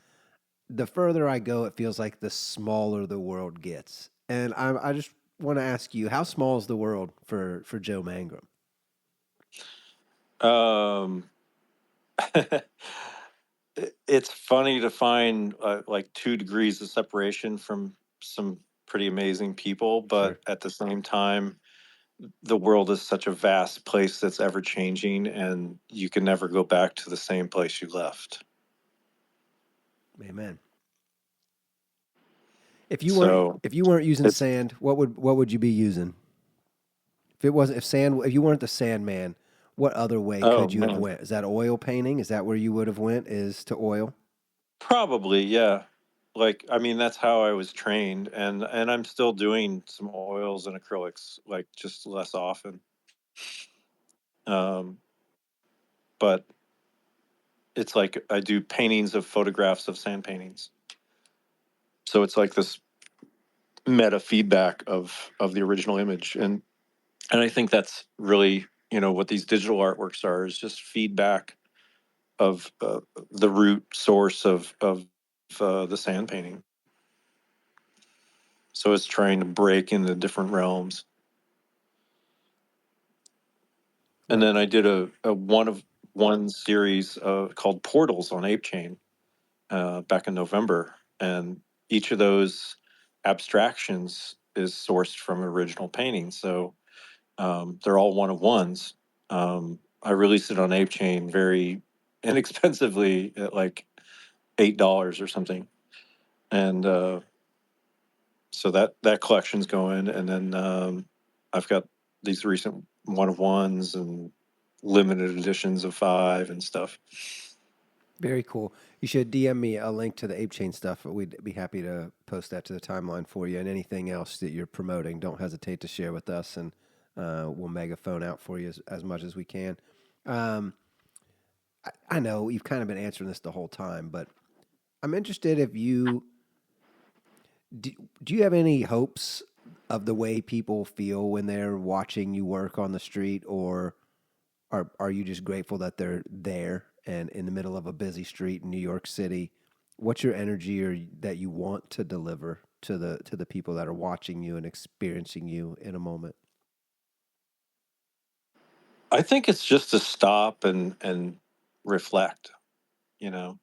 the further I go, it feels like the smaller the world gets. And I just want to ask you, how small is the world for Joe Mangrum? um it's funny to find like 2 degrees of separation from some pretty amazing people, Sure. but at the same time, the world is such a vast place that's ever changing, and you can never go back to the same place you left. Amen. So If you weren't using it's sand, what would you be using? If it wasn't if you weren't the Sandman, what other way oh could you have man, went? Is that oil painting? Is that where you would have went? Is to oil? probably, yeah. Like, I mean, that's how I was trained, and I'm still doing some oils and acrylics, like just less often. Um, but it's like I do paintings of photographs of sand paintings. So it's like this meta feedback of the original image, and I think that's really what these digital artworks are, is just feedback of the root source of the sand painting. So it's trying to break into different realms. And Right. then I did a one of one series called Portals on Ape Chain back in November, and each of those abstractions is sourced from original paintings. So they're all one of ones. I released it on Ape Chain very inexpensively at like $8 or something, and so that collection's going. And then I've got these recent one of ones and limited editions of five and stuff. Very cool. You should DM me a link to the Ape Chain stuff. We'd be happy to post that to the timeline for you. And anything else that you're promoting, don't hesitate to share with us, and we'll megaphone out for you as much as we can. Um, I know you've kind of been answering this the whole time, but I'm interested if do you have any hopes of the way people feel when they're watching you work on the street, or are you just grateful that they're there and in the middle of a busy street in New York City? What's your energy or that you want to deliver to the people that are watching you and experiencing you in a moment? I think it's just to stop and reflect. You know,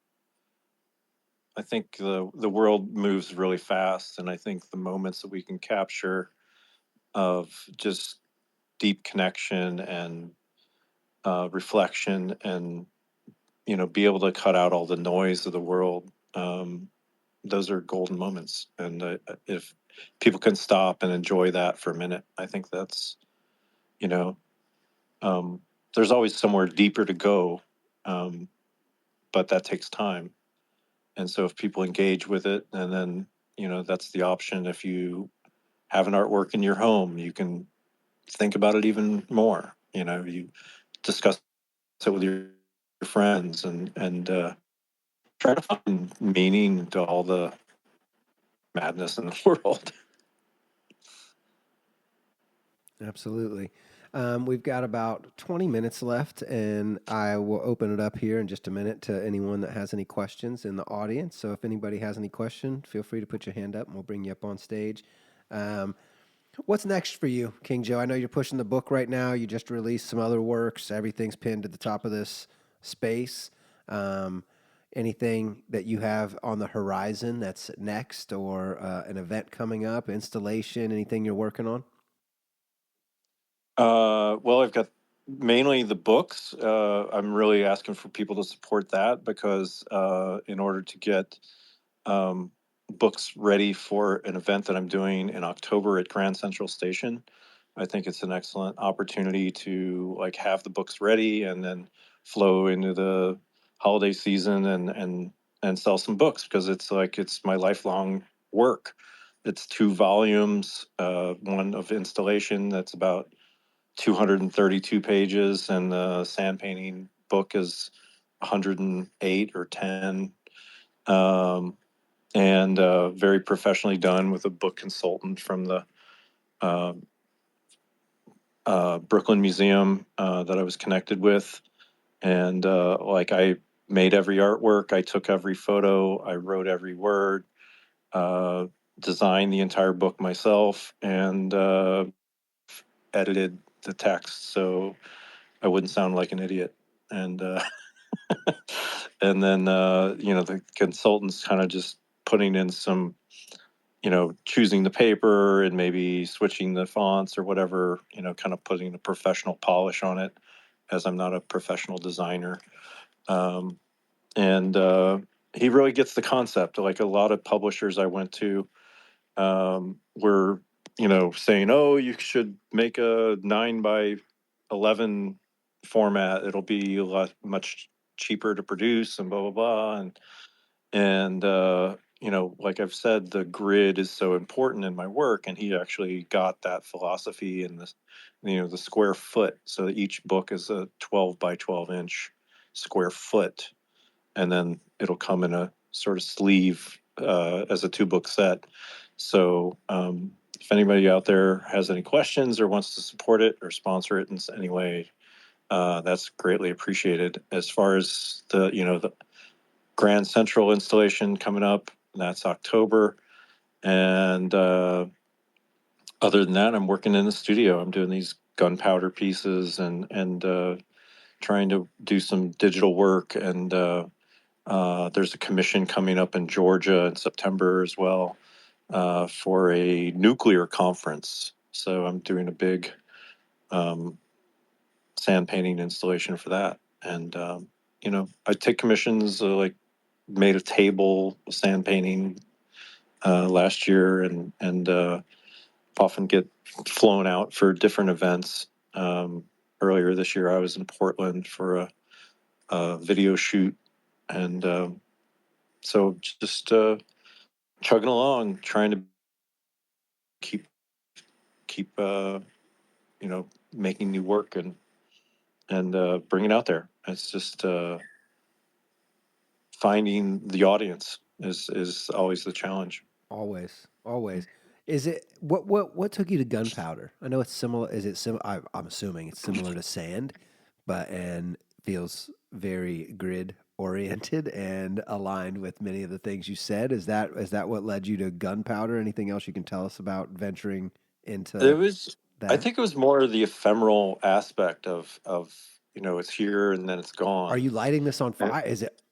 I think the world moves really fast, and I think the moments that we can capture of just deep connection and reflection, and be able to cut out all the noise of the world. Those are golden moments, and if people can stop and enjoy that for a minute, I think that's you know um, there's always somewhere deeper to go, um, but that takes time. And so if people engage with it, and then that's the option. If you have an artwork in your home, you can think about it even more. You discuss it with your friends, and trying to find meaning to all the madness in the world. Absolutely. We've got about 20 minutes left, and I will open it up here in just a minute to anyone that has any questions in the audience. So if anybody has any question, feel free to put your hand up and we'll bring you up on stage. Um, what's next for you, King Joe? I know you're pushing the book right now. You just released some other works. Everything's pinned to the top of this space. Um, anything that you have on the horizon that's next, or an event coming up, installation, anything you're working on? Well, I've got mainly the books. I'm really asking for people to support that because in order to get um, books ready for an event that I'm doing in October at Grand Central Station, I think it's an excellent opportunity to like have the books ready and then flow into the holiday season and sell some books because it's like it's my lifelong work. It's 2 volumes, one of installation that's about 232 pages, and the sand painting book is 108 or 10. Um, and very professionally done with a book consultant from the uh, Brooklyn Museum that I was connected with. And like I made every artwork, I took every photo, I wrote every word, uh, designed the entire book myself, and edited the text so I wouldn't sound like an idiot. And and then the consultants kind of just putting in some, choosing the paper and maybe switching the fonts or whatever, kind of putting a professional polish on it, as I'm not a professional designer. Um, and he really gets the concept. Like a lot of publishers I went to were, saying, "Oh, you should make a 9 by 11 format. It'll be a lot much cheaper to produce and blah blah blah." And like I've said, the grid is so important in my work, and he actually got that philosophy in this, the square foot. So each book is a 12 by 12 inch square foot, and then it'll come in a sort of sleeve as a 2 book set. So if anybody out there has any questions or wants to support it or sponsor it in any way, that's greatly appreciated. As far as the Grand Central installation coming up, that's October. And other than that, I'm working in the studio. I'm doing these gunpowder pieces and trying to do some digital work. And there's a commission coming up in Georgia in September as well for a nuclear conference. So I'm doing a big um, sand painting installation for that. And I take commissions like made a table sand painting last year, and often get flown out for different events. Earlier this year, I was in Portland for a video shoot, and so just chugging along, trying to keep keep making new work and bring it out there. It's just finding the audience is always the challenge. Always, always. Is it what took you to gunpowder? I know it's similar. Is it sim? I'm assuming it's similar to sand, but and feels very grid oriented and aligned with many of the things you said. Is that what led you to gunpowder? Anything else you can tell us about venturing It into was, I that? think it was more the ephemeral aspect of it's here and then it's Are gone. you lighting this on Eh, fire? Is it?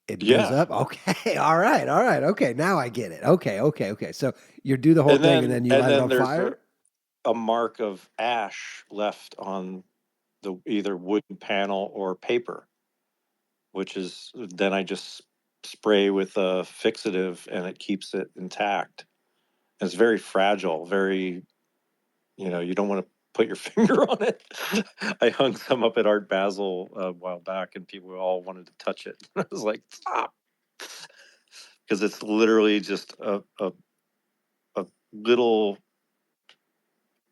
It goes Yeah, up. Okay. All right. All right. Okay. Now I get it. Okay. Okay. Okay. So you do the whole and thing and then then you and light it then on there's fire. a mark of ash left on the either wooden panel or paper, which is then I just spray with a fixative and it keeps it intact. It's very fragile, very, you don't want to put your finger on it. I hung some up at Art Basel a while back and people all wanted to touch it. I was like, stop. Because it's literally just a little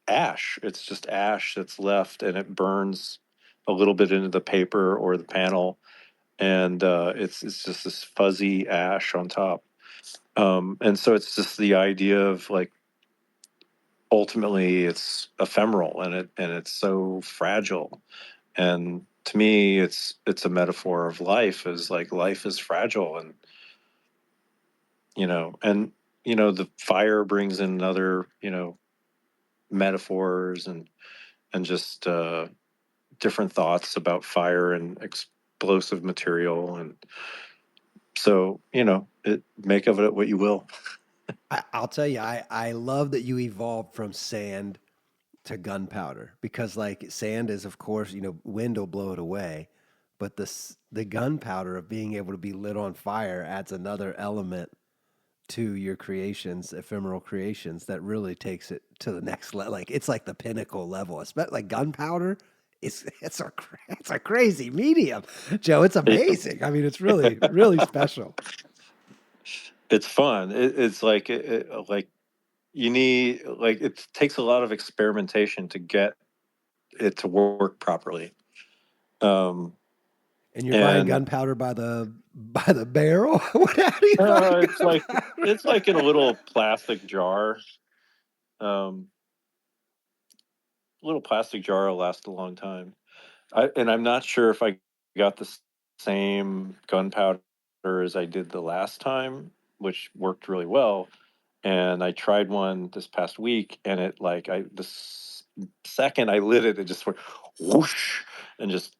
ash. It's just ash that's left and it burns a little bit into the paper or the panel. and it's just this fuzzy ash on top. And so it's just the idea of like ultimately it's ephemeral and it's so fragile. And to me, it's a metaphor of life, is like life is fragile, and and the fire brings in other metaphors and just different thoughts about fire and explosive material. And so make of it what you will. I'll tell you, I love that you evolved from sand to gunpowder because, like, sand is, of course, wind will blow it away, but the gunpowder of being able to be lit on fire adds another element to your creations, ephemeral creations, that really takes it to the next level. Like it's like the pinnacle level. Especially like gunpowder. It's a crazy medium, Joe. It's It, amazing. I mean, it's really special. it's fun. It's like like you need, like, it takes a lot of experimentation to get it to work properly. Um, And you're buying and gunpowder by the barrel. What? How do you find it's like gunpowder? it's like in a little plastic jar. Um, little plastic jar will last a long time. And I'm not sure if I got the same gunpowder as I did the last time, which worked really well. And I tried one this past week, and it like second I lit it, it just went whoosh, and just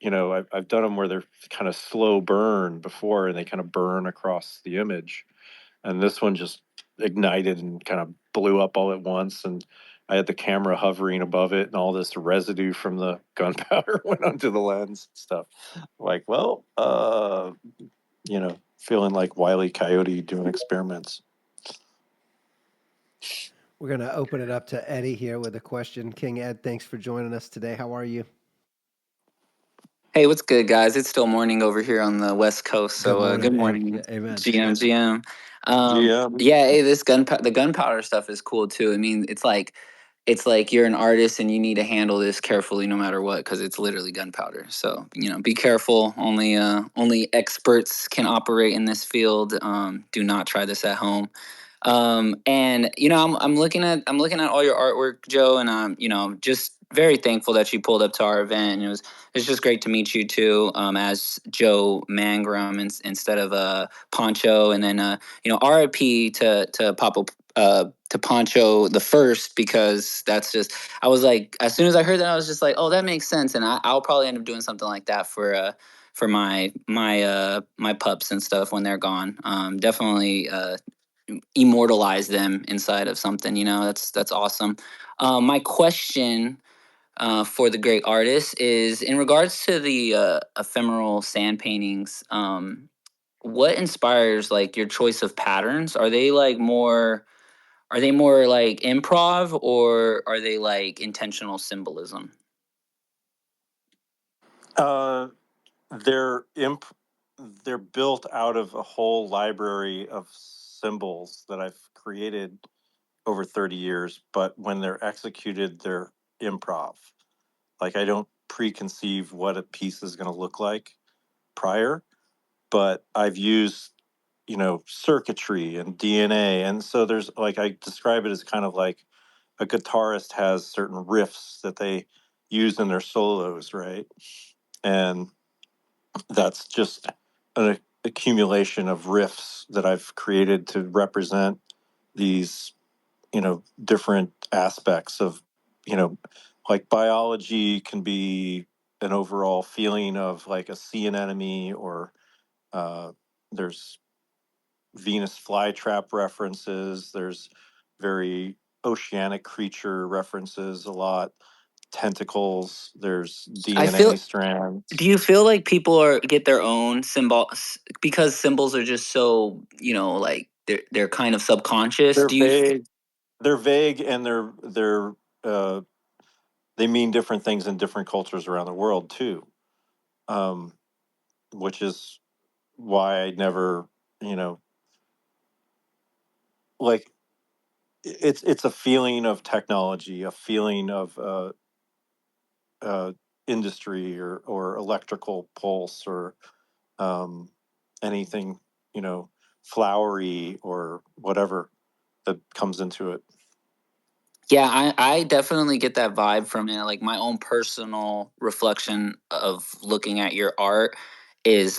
I've done them where they're kind of slow burn before, and they kind of burn across the image, and this one just ignited and kind of blew up all at once. And I had the camera hovering above it, and all this residue from the gunpowder went onto the lens and stuff. Like, well, feeling like Wile E. Coyote doing experiments. We're gonna open it up to Eddie here with a question. King Ed, thanks for joining us today. How are you? Hey, what's good, guys? It's still morning over here on the West Coast, Good so morning. good Hey, morning, yeah, amen. GM. GM. Yeah, hey, the gunpowder stuff is cool too. I mean, it's like you're an artist and you need to handle this carefully no matter what because it's literally gunpowder. So be careful. Only experts can operate in this field. Do not try this at home. And I'm looking at all your artwork, Joe, and just very thankful that you pulled up to our event. And it's just great to meet you too, as Joe Mangrum instead of Poncho. And then RIP to Papa, to Poncho the first, because that's just, I was like, as soon as I heard that, I was just like, oh, that makes sense. And I'll probably end up doing something like that for my pups and stuff when they're gone. Definitely immortalize them inside of something. That's awesome. My question for the great artist is in regards to the ephemeral sand paintings. What inspires like your choice of patterns? Are they more like improv, or are they like intentional symbolism? Uh, they're they're built out of a whole library of symbols that I've created over 30 years, but when they're executed, they're improv. Like, I don't preconceive what a piece is going to look like prior, but I've used, circuitry and DNA. And so there's, like, I describe it as kind of like a guitarist has certain riffs that they use in their solos, right? And that's just an accumulation of riffs that I've created to represent these, different aspects of, you know, like biology can be an overall feeling of like a sea anemone, or there's Venus flytrap references. There's very oceanic creature references a lot. Tentacles. There's I feel DNA strands. Do you feel like people get their own because symbols are just so, like they're kind of subconscious? They're Do you vague. They're vague, and uh, they mean different things in different cultures around the world too. Um, which is why I never, you know, like, it's a feeling of technology, a feeling of uh, industry, or electrical pulse, or um, anything, you know, flowery or whatever that comes into it. Yeah, I definitely get that vibe from it. Like my own personal reflection of looking at your art is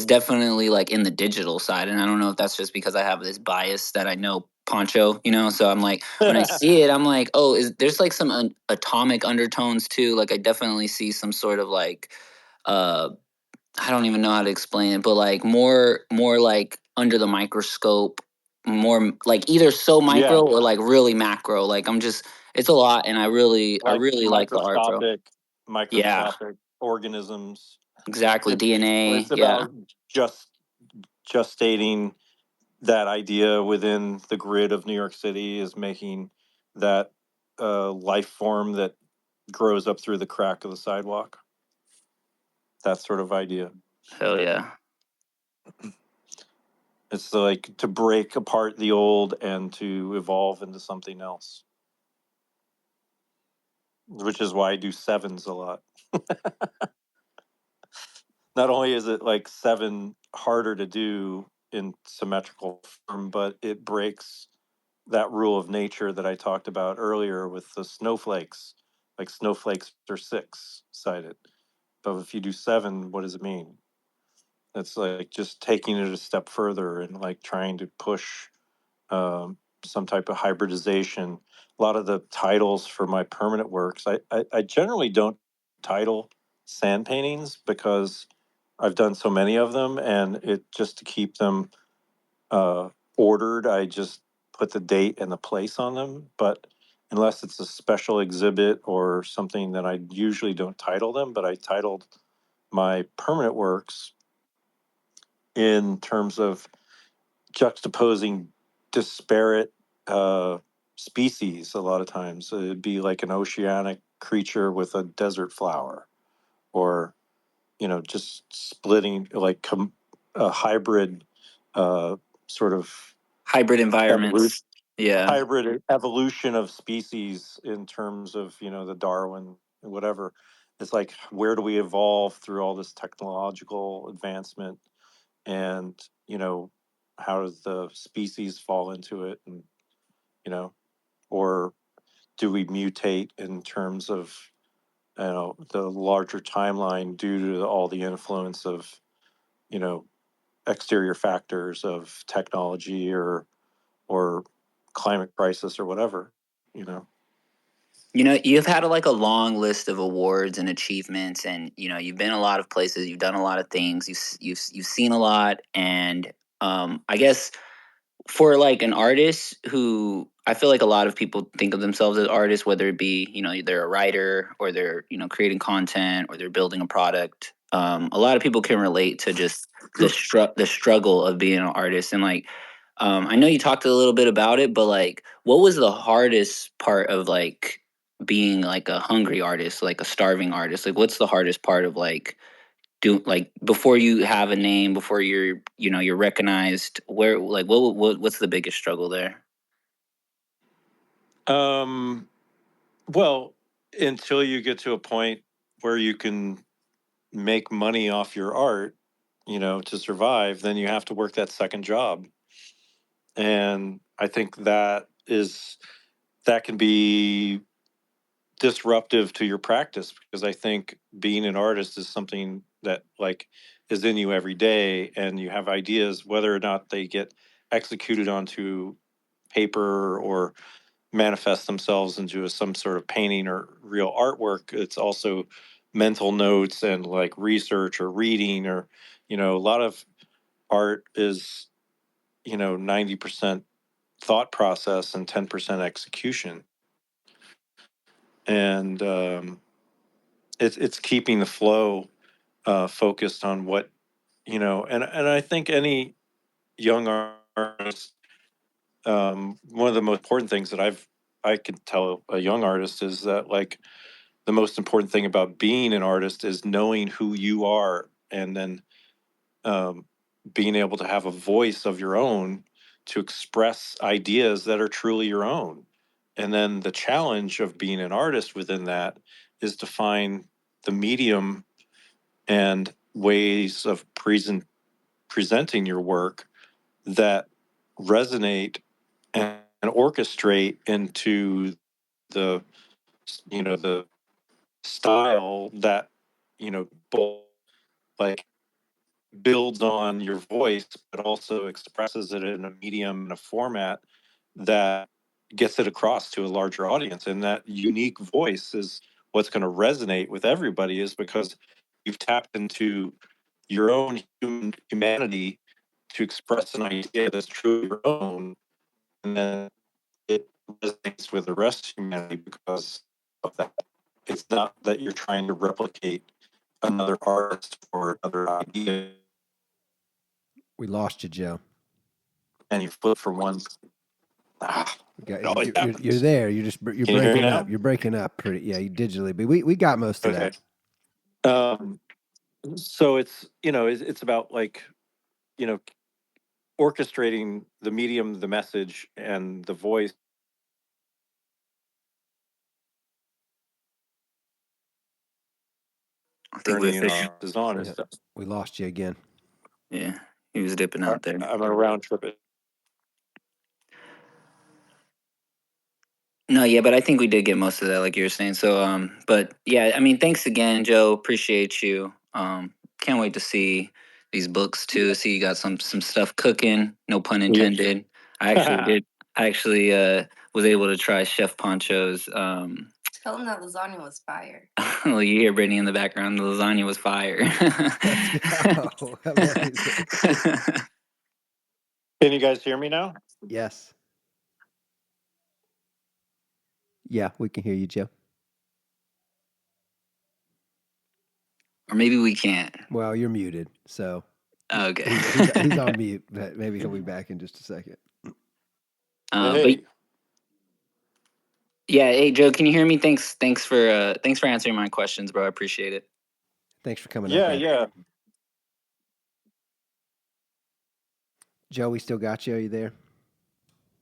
definitely like in the digital side. And I don't know if that's just because I have this bias that I know Poncho, you know. So I'm like when I see it, I'm like, oh, is there's like some atomic undertones too. Like I definitely see some sort of like uh I don't even know how to explain it, but like more like under the microscope, more like either so Yeah, micro or like really macro. Like I'm just it's a lot and I like really like the art, bro. Yeah, microscopic organisms. exactly. DNA. It's Yeah. about just stating that idea within the grid of New York City is making that life form that grows up through the crack of the sidewalk. That sort of idea. Hell yeah. It's like to break apart the old and to evolve into something else, which is why I do sevens a lot. Not only is it like seven harder to do in symmetrical form, but it breaks that rule of nature that I talked about earlier with the snowflakes. Like snowflakes are six sided. But if you do seven, what does it mean? It's like just taking it a step further and like trying to push some type of hybridization. A lot of the titles for my permanent works, I generally don't title sand paintings because I've done so many of them, and it just to keep them uh, ordered, I just put the date and the place on them. But unless it's a special exhibit or something, that I usually don't title them. But I titled my permanent works in terms of juxtaposing disparate uh, species. A lot of times it'd be like an oceanic creature with a desert flower, or just splitting like a hybrid uh, sort of Hybrid evolution, environments. Yeah. evolution of species in terms of the Darwin whatever. It's like, where do we evolve through all this technological advancement, and how does the species fall into it, and or do we mutate in terms of the larger timeline due to all the influence of you know exterior factors of technology, or climate crisis or whatever you know You know, you've had like a long list of awards and achievements, and you've been a lot of places, you've done a lot of things, you've seen a lot, and I guess for like an artist who I feel like a lot of people think of themselves as artists, whether it be they're a writer or they're creating content or they're building a product. A lot of people can relate to just the struggle of being an artist, and like I know you talked a little bit about it, but like, what was the hardest part of like being like a hungry artist, like a starving artist? Like, what's the hardest part of like do like before you have a name, before you're recognized? Where like what's the biggest struggle there? um well, until you get to a point where you can make money off your art, to survive, then you have to work that second job. And I think that can be disruptive to your practice, because I think being an artist is something that like is in you every day, and you have ideas, whether or not they get executed onto paper or manifest themselves into some sort of painting or real artwork. It's also mental notes and like research or reading, or a lot of art is 90% thought process and 10% execution. And it's keeping the flow focused on what and I think any young artist, one of the most important things that I could tell a young artist is that, like, the most important thing about being an artist is knowing who you are, and then um, being able to have a voice of your own to express ideas that are truly your own. And then the challenge of being an artist within that is to find the medium and ways of presenting your work that resonate and orchestrate into the the style that both like builds on your voice but also expresses it in a medium and a format that gets it across to a larger audience. And that unique voice is what's going to resonate with everybody, is because you've tapped into your own humanity to express an idea that's truly your own, and then it resonates with the rest of humanity because of that. It's not that you're trying to replicate another artist or another idea, We lost you, Joe. and you flip from one. It always You're happens. there. You're Can you hear me breaking now? up. You're breaking up pretty. Yeah, you digitally, but we got most of Okay. that. So it's about you know orchestrating the medium, the message, and the voice. I think we officially. Is on. Yeah, we lost you again. Yeah, he was dipping out there. I'm gonna round trip it. No, yeah, but I think we did get most of that, like you were saying. So, but yeah, I mean, thanks again, Joe. Appreciate you. Can't wait to see these books too. See, you got some stuff cooking. No pun intended. I actually did. I actually was able to try Chef Poncho's. Tell him that lasagna was fire. Well, you hear Brittany in the background. The lasagna was fire. Let's go. Amazing. Can you guys hear me now? Yes. Yeah, we can hear you, Joe. Or maybe we can't. Well, you're muted, so Okay. he's on mute. But maybe he'll be back in just a second. But yeah, hey Joe, can you hear me? Thanks for answering my questions, bro. I appreciate it. Thanks for coming up. Yeah. Joe, we still got you. Are you there?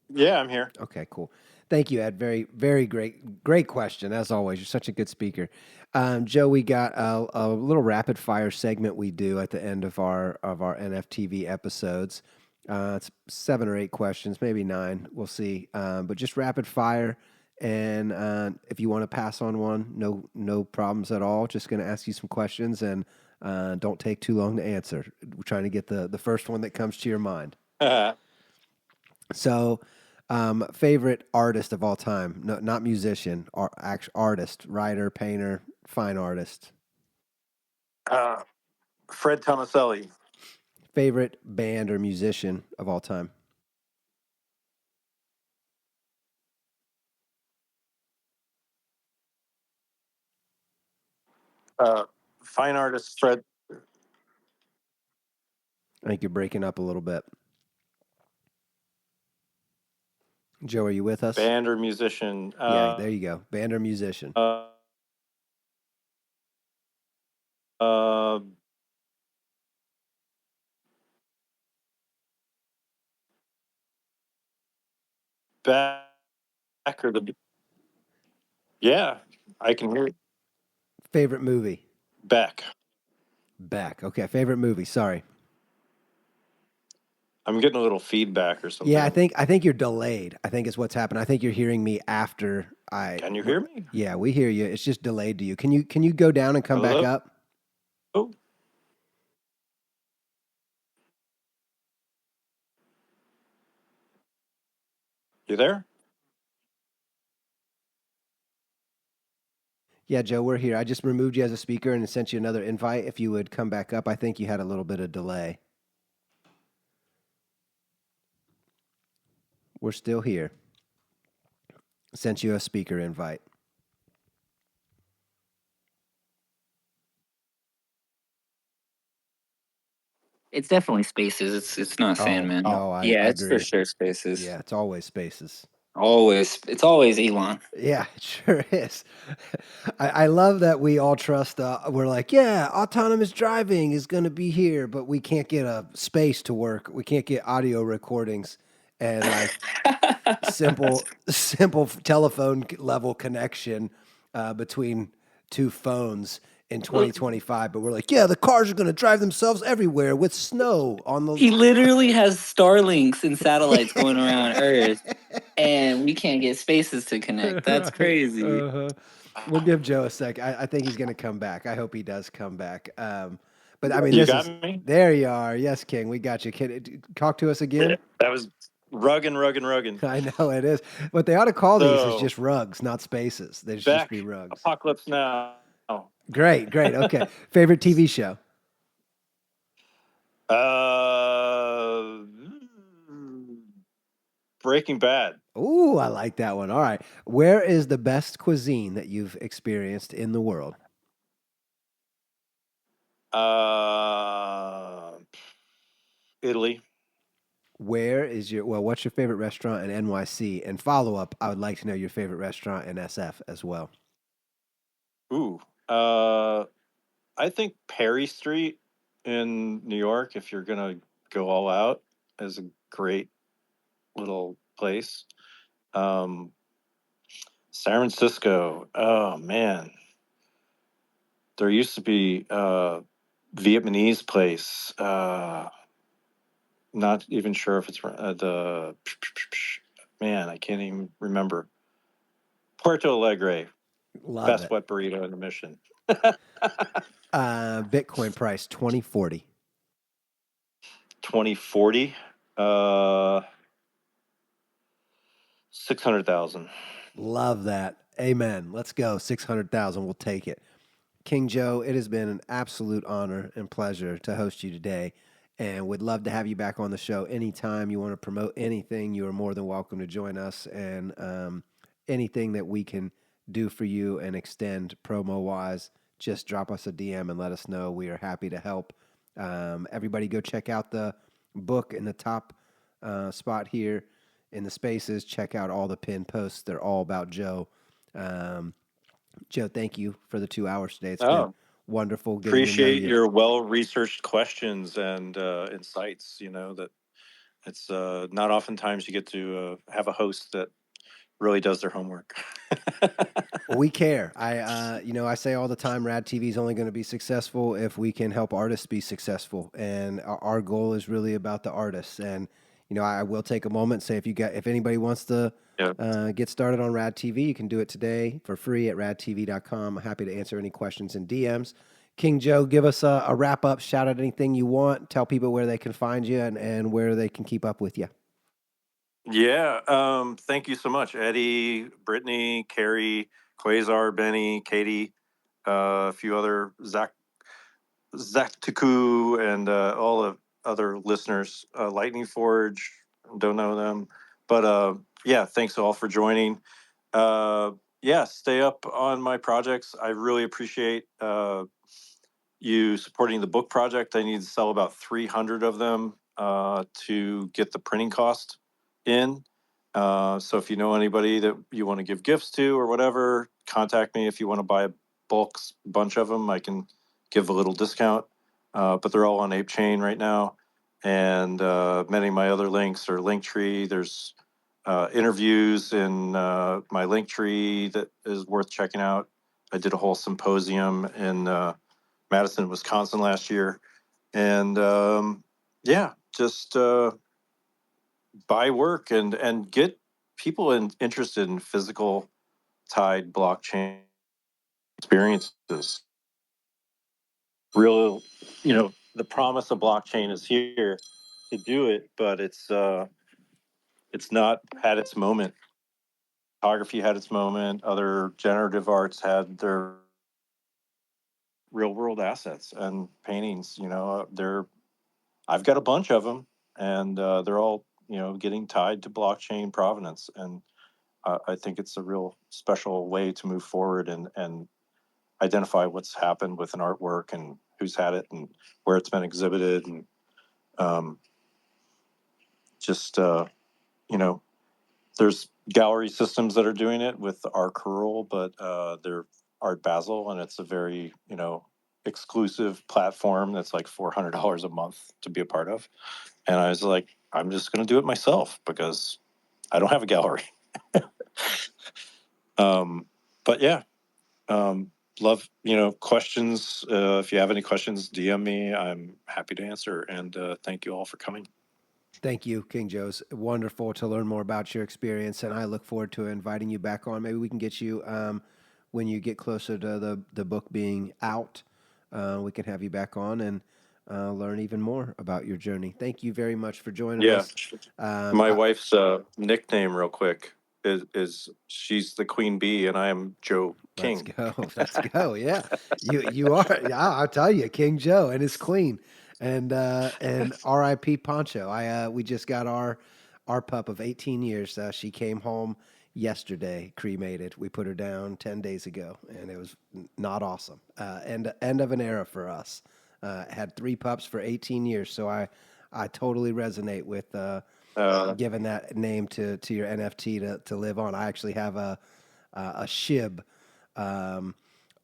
Yeah, I'm here. Okay, cool. Thank you, Ed. Very, very great question. As always, you're such a good speaker. Joe, we got a little rapid fire segment we do at the end of our NFTV episodes. It's 7 or 8 questions, maybe 9. We'll see. But just rapid fire. And if you want to pass on one, no problems at all. Just going to ask you some questions, and don't take too long to answer. We're trying to get the first one that comes to your mind. So, favorite artist of all time? No, not musician. Artist, writer, painter, fine artist. Fred Tomaselli. Favorite band or musician of all time? Fine artist Fred. I think you're breaking up a little bit. Joe, are you with us? Band or musician? Yeah, there you go. Band or musician. Beck or the. Yeah, I can hear it. Favorite movie? Beck. Beck. Okay, favorite movie. Sorry. I'm getting a little feedback or something. Yeah, I think you're delayed. I think is what's happened. I think you're hearing me after I. Can you hear me? Yeah, we hear you. It's just delayed to you. Can you go down and come back up? Oh. You there? Yeah, Joe, we're here. I just removed you as a speaker and sent you another invite. If you would come back up, I think you had a little bit of delay. We're still here. Sent you a speaker invite. It's definitely Spaces. It's not Sandman. No, I it's agree. for sure Spaces. Yeah, it's always Spaces. It's always Elon. Yeah, it sure is. I love that we all trust. We're like, yeah, autonomous driving is going to be here, but we can't get a space to work. We can't get audio recordings and like simple telephone level connection between two phones in 2025, but we're like, yeah, the cars are going to drive themselves everywhere with snow on the. He literally has Starlinks and satellites going around Earth, and we can't get spaces to connect. That's crazy. Uh-huh. We'll give Joe a sec. I think he's going to come back. I hope he does come back. But I mean, You this got is me? there. You are. Yes, King. We got you. Can talk to us again? That was rugging. I know it is. What they ought to call these is So just rugs, not spaces. They should just be back rugs. Apocalypse Now. Great, great. Okay. Favorite TV show? Uh, Breaking Bad. Ooh, I like that one. All right. Where is the best cuisine that you've experienced in the world? Uh, Italy. Where is what's your favorite restaurant in NYC? And follow up, I would like to know your favorite restaurant in SF as well. Ooh. Uh, I think Perry Street in New York, if you're gonna go all out, is a great little place. Um, San Francisco. Oh man, there used to be a Vietnamese place. Not even sure if it's the man. I can't even remember. Puerto Alegre, Love best it. wet burrito in the Mission. Bitcoin price 2040. 2040, uh, 600,000. Love that. Amen. Let's go. 600,000. We'll take it. King Joe, it has been an absolute honor and pleasure to host you today. And would love to have you back on the show anytime you want to promote anything. You are more than welcome to join us. And anything that we can do for you and extend promo wise, just drop us a DM and let us know. We are happy to help. Everybody go check out the book in the top spot here in the spaces. Check out all the pin posts. They're all about Joe. Um, Joe, thank you for the 2 hours today. It's been Oh, wonderful getting to know appreciate you. your well-researched questions and insights. You know that it's not oftentimes you get to have a host that really does their homework. Well, we care. I say all the time, Rad TV is only going to be successful if we can help artists be successful, and our goal is really about the artists. And I will take a moment and say if anybody wants to Yeah. get started on Rad TV, you can do it today for free at radtv.com. I'm happy to answer any questions in DMs. King Joe, give us a wrap up. Shout out anything you want. Tell people where they can find you and where they can keep up with you. Yeah. Thank you so much, Eddie, Brittany, Carrie, Quasar, Benny, Katie, a few other Zach Tuku, and all the other listeners. Lightning Forge, don't know them, but yeah, thanks all for joining. Yeah, stay up on my projects. I really appreciate you supporting the book project. I need to sell about 300 of them to get the printing cost in. So if you know anybody that you want to give gifts to or whatever, contact me. If you want to buy a bulk bunch of them, I can give a little discount. But they're all on Ape Chain right now. And many of my other links are Linktree. There's interviews in my Linktree that is worth checking out. I did a whole symposium in Madison, Wisconsin last year. And yeah, just buy work and get people interested in physical tied blockchain experiences. Real, the promise of blockchain is here to do it, but it's not had its moment. Photography had its moment. Other generative arts had their real world assets and paintings. I've got a bunch of them, and they're all getting tied to blockchain provenance, and I think it's a real special way to move forward and identify what's happened with an artwork and who's had it and where it's been exhibited, and um, just there's gallery systems that are doing it with Art Curl, but they're Art Basel, and it's a very exclusive platform that's like $400 a month to be a part of. And I was like, I'm just going to do it myself because I don't have a gallery. But yeah, love, questions. If you have any questions, DM me. I'm happy to answer. And thank you all for coming. Thank you, King Joe's wonderful to learn more about your experience, and I look forward to inviting you back on. Maybe we can get you when you get closer to the book being out. We can have you back on and learn even more about your journey. Thank you very much for joining Yeah. us. Um, My I, wife's nickname, real quick, is she's the Queen Bee, and I am Joe let's King. go. Let's go. Yeah, you are. Yeah, I'll tell you, King Joe and his queen, and R.I.P. Poncho. We just got our pup of 18 years. She came home yesterday, cremated. We put her down 10 days ago, and it was not awesome. End of an era for us. Had three pups for 18 years, so I totally resonate with giving that name to your NFT to live on. I actually have a shib um,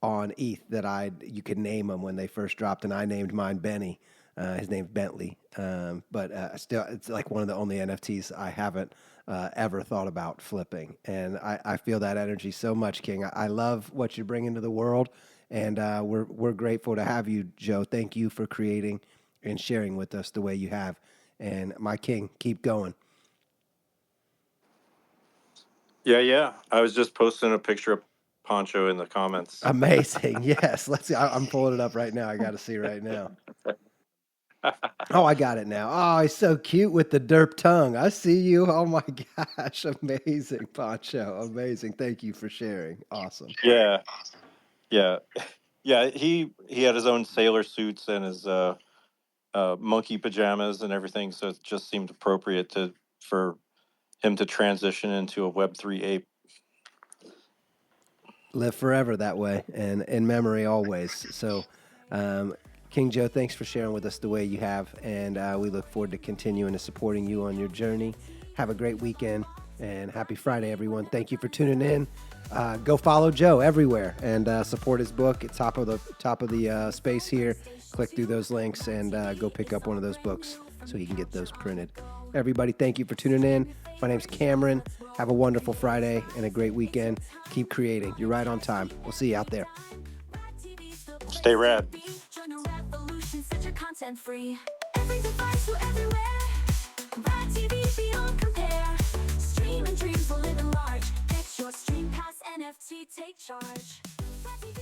on ETH that you could name them when they first dropped, and I named mine Benny. His name's Bentley, but still, it's like one of the only NFTs I haven't ever thought about flipping, and I feel that energy so much, King. I love what you're bringing to the world, and we're grateful to have you, Joe. Thank you for creating and sharing with us the way you have, and my King, keep going. Yeah. I was just posting a picture of Poncho in the comments. Amazing. Yes. Let's see. I'm pulling it up right now. I got to see right now. Oh, I got it now. Oh, he's so cute with the derp tongue. I see you. Oh my gosh. Amazing, Poncho. Amazing. Thank you for sharing. Awesome. Yeah, yeah, yeah. He had his own sailor suits and his monkey pajamas and everything, so it just seemed appropriate for him to transition into a Web3 ape. Live forever that way and in memory always. So, um, King Joe, thanks for sharing with us the way you have. And we look forward to continuing to supporting you on your journey. Have a great weekend and happy Friday, everyone. Thank you for tuning in. Go follow Joe everywhere and support his book. It's top of the space here. Click through those links and go pick up one of those books so he can get those printed. Everybody, thank you for tuning in. My name's Cameron. Have a wonderful Friday and a great weekend. Keep creating. You're right on time. We'll see you out there. Stay rad. Join a revolution, set your content free. Every device, so everywhere. Rad TV beyond compare. Stream and dreams will live in large. Get your stream pass NFT, take charge. Rad TV,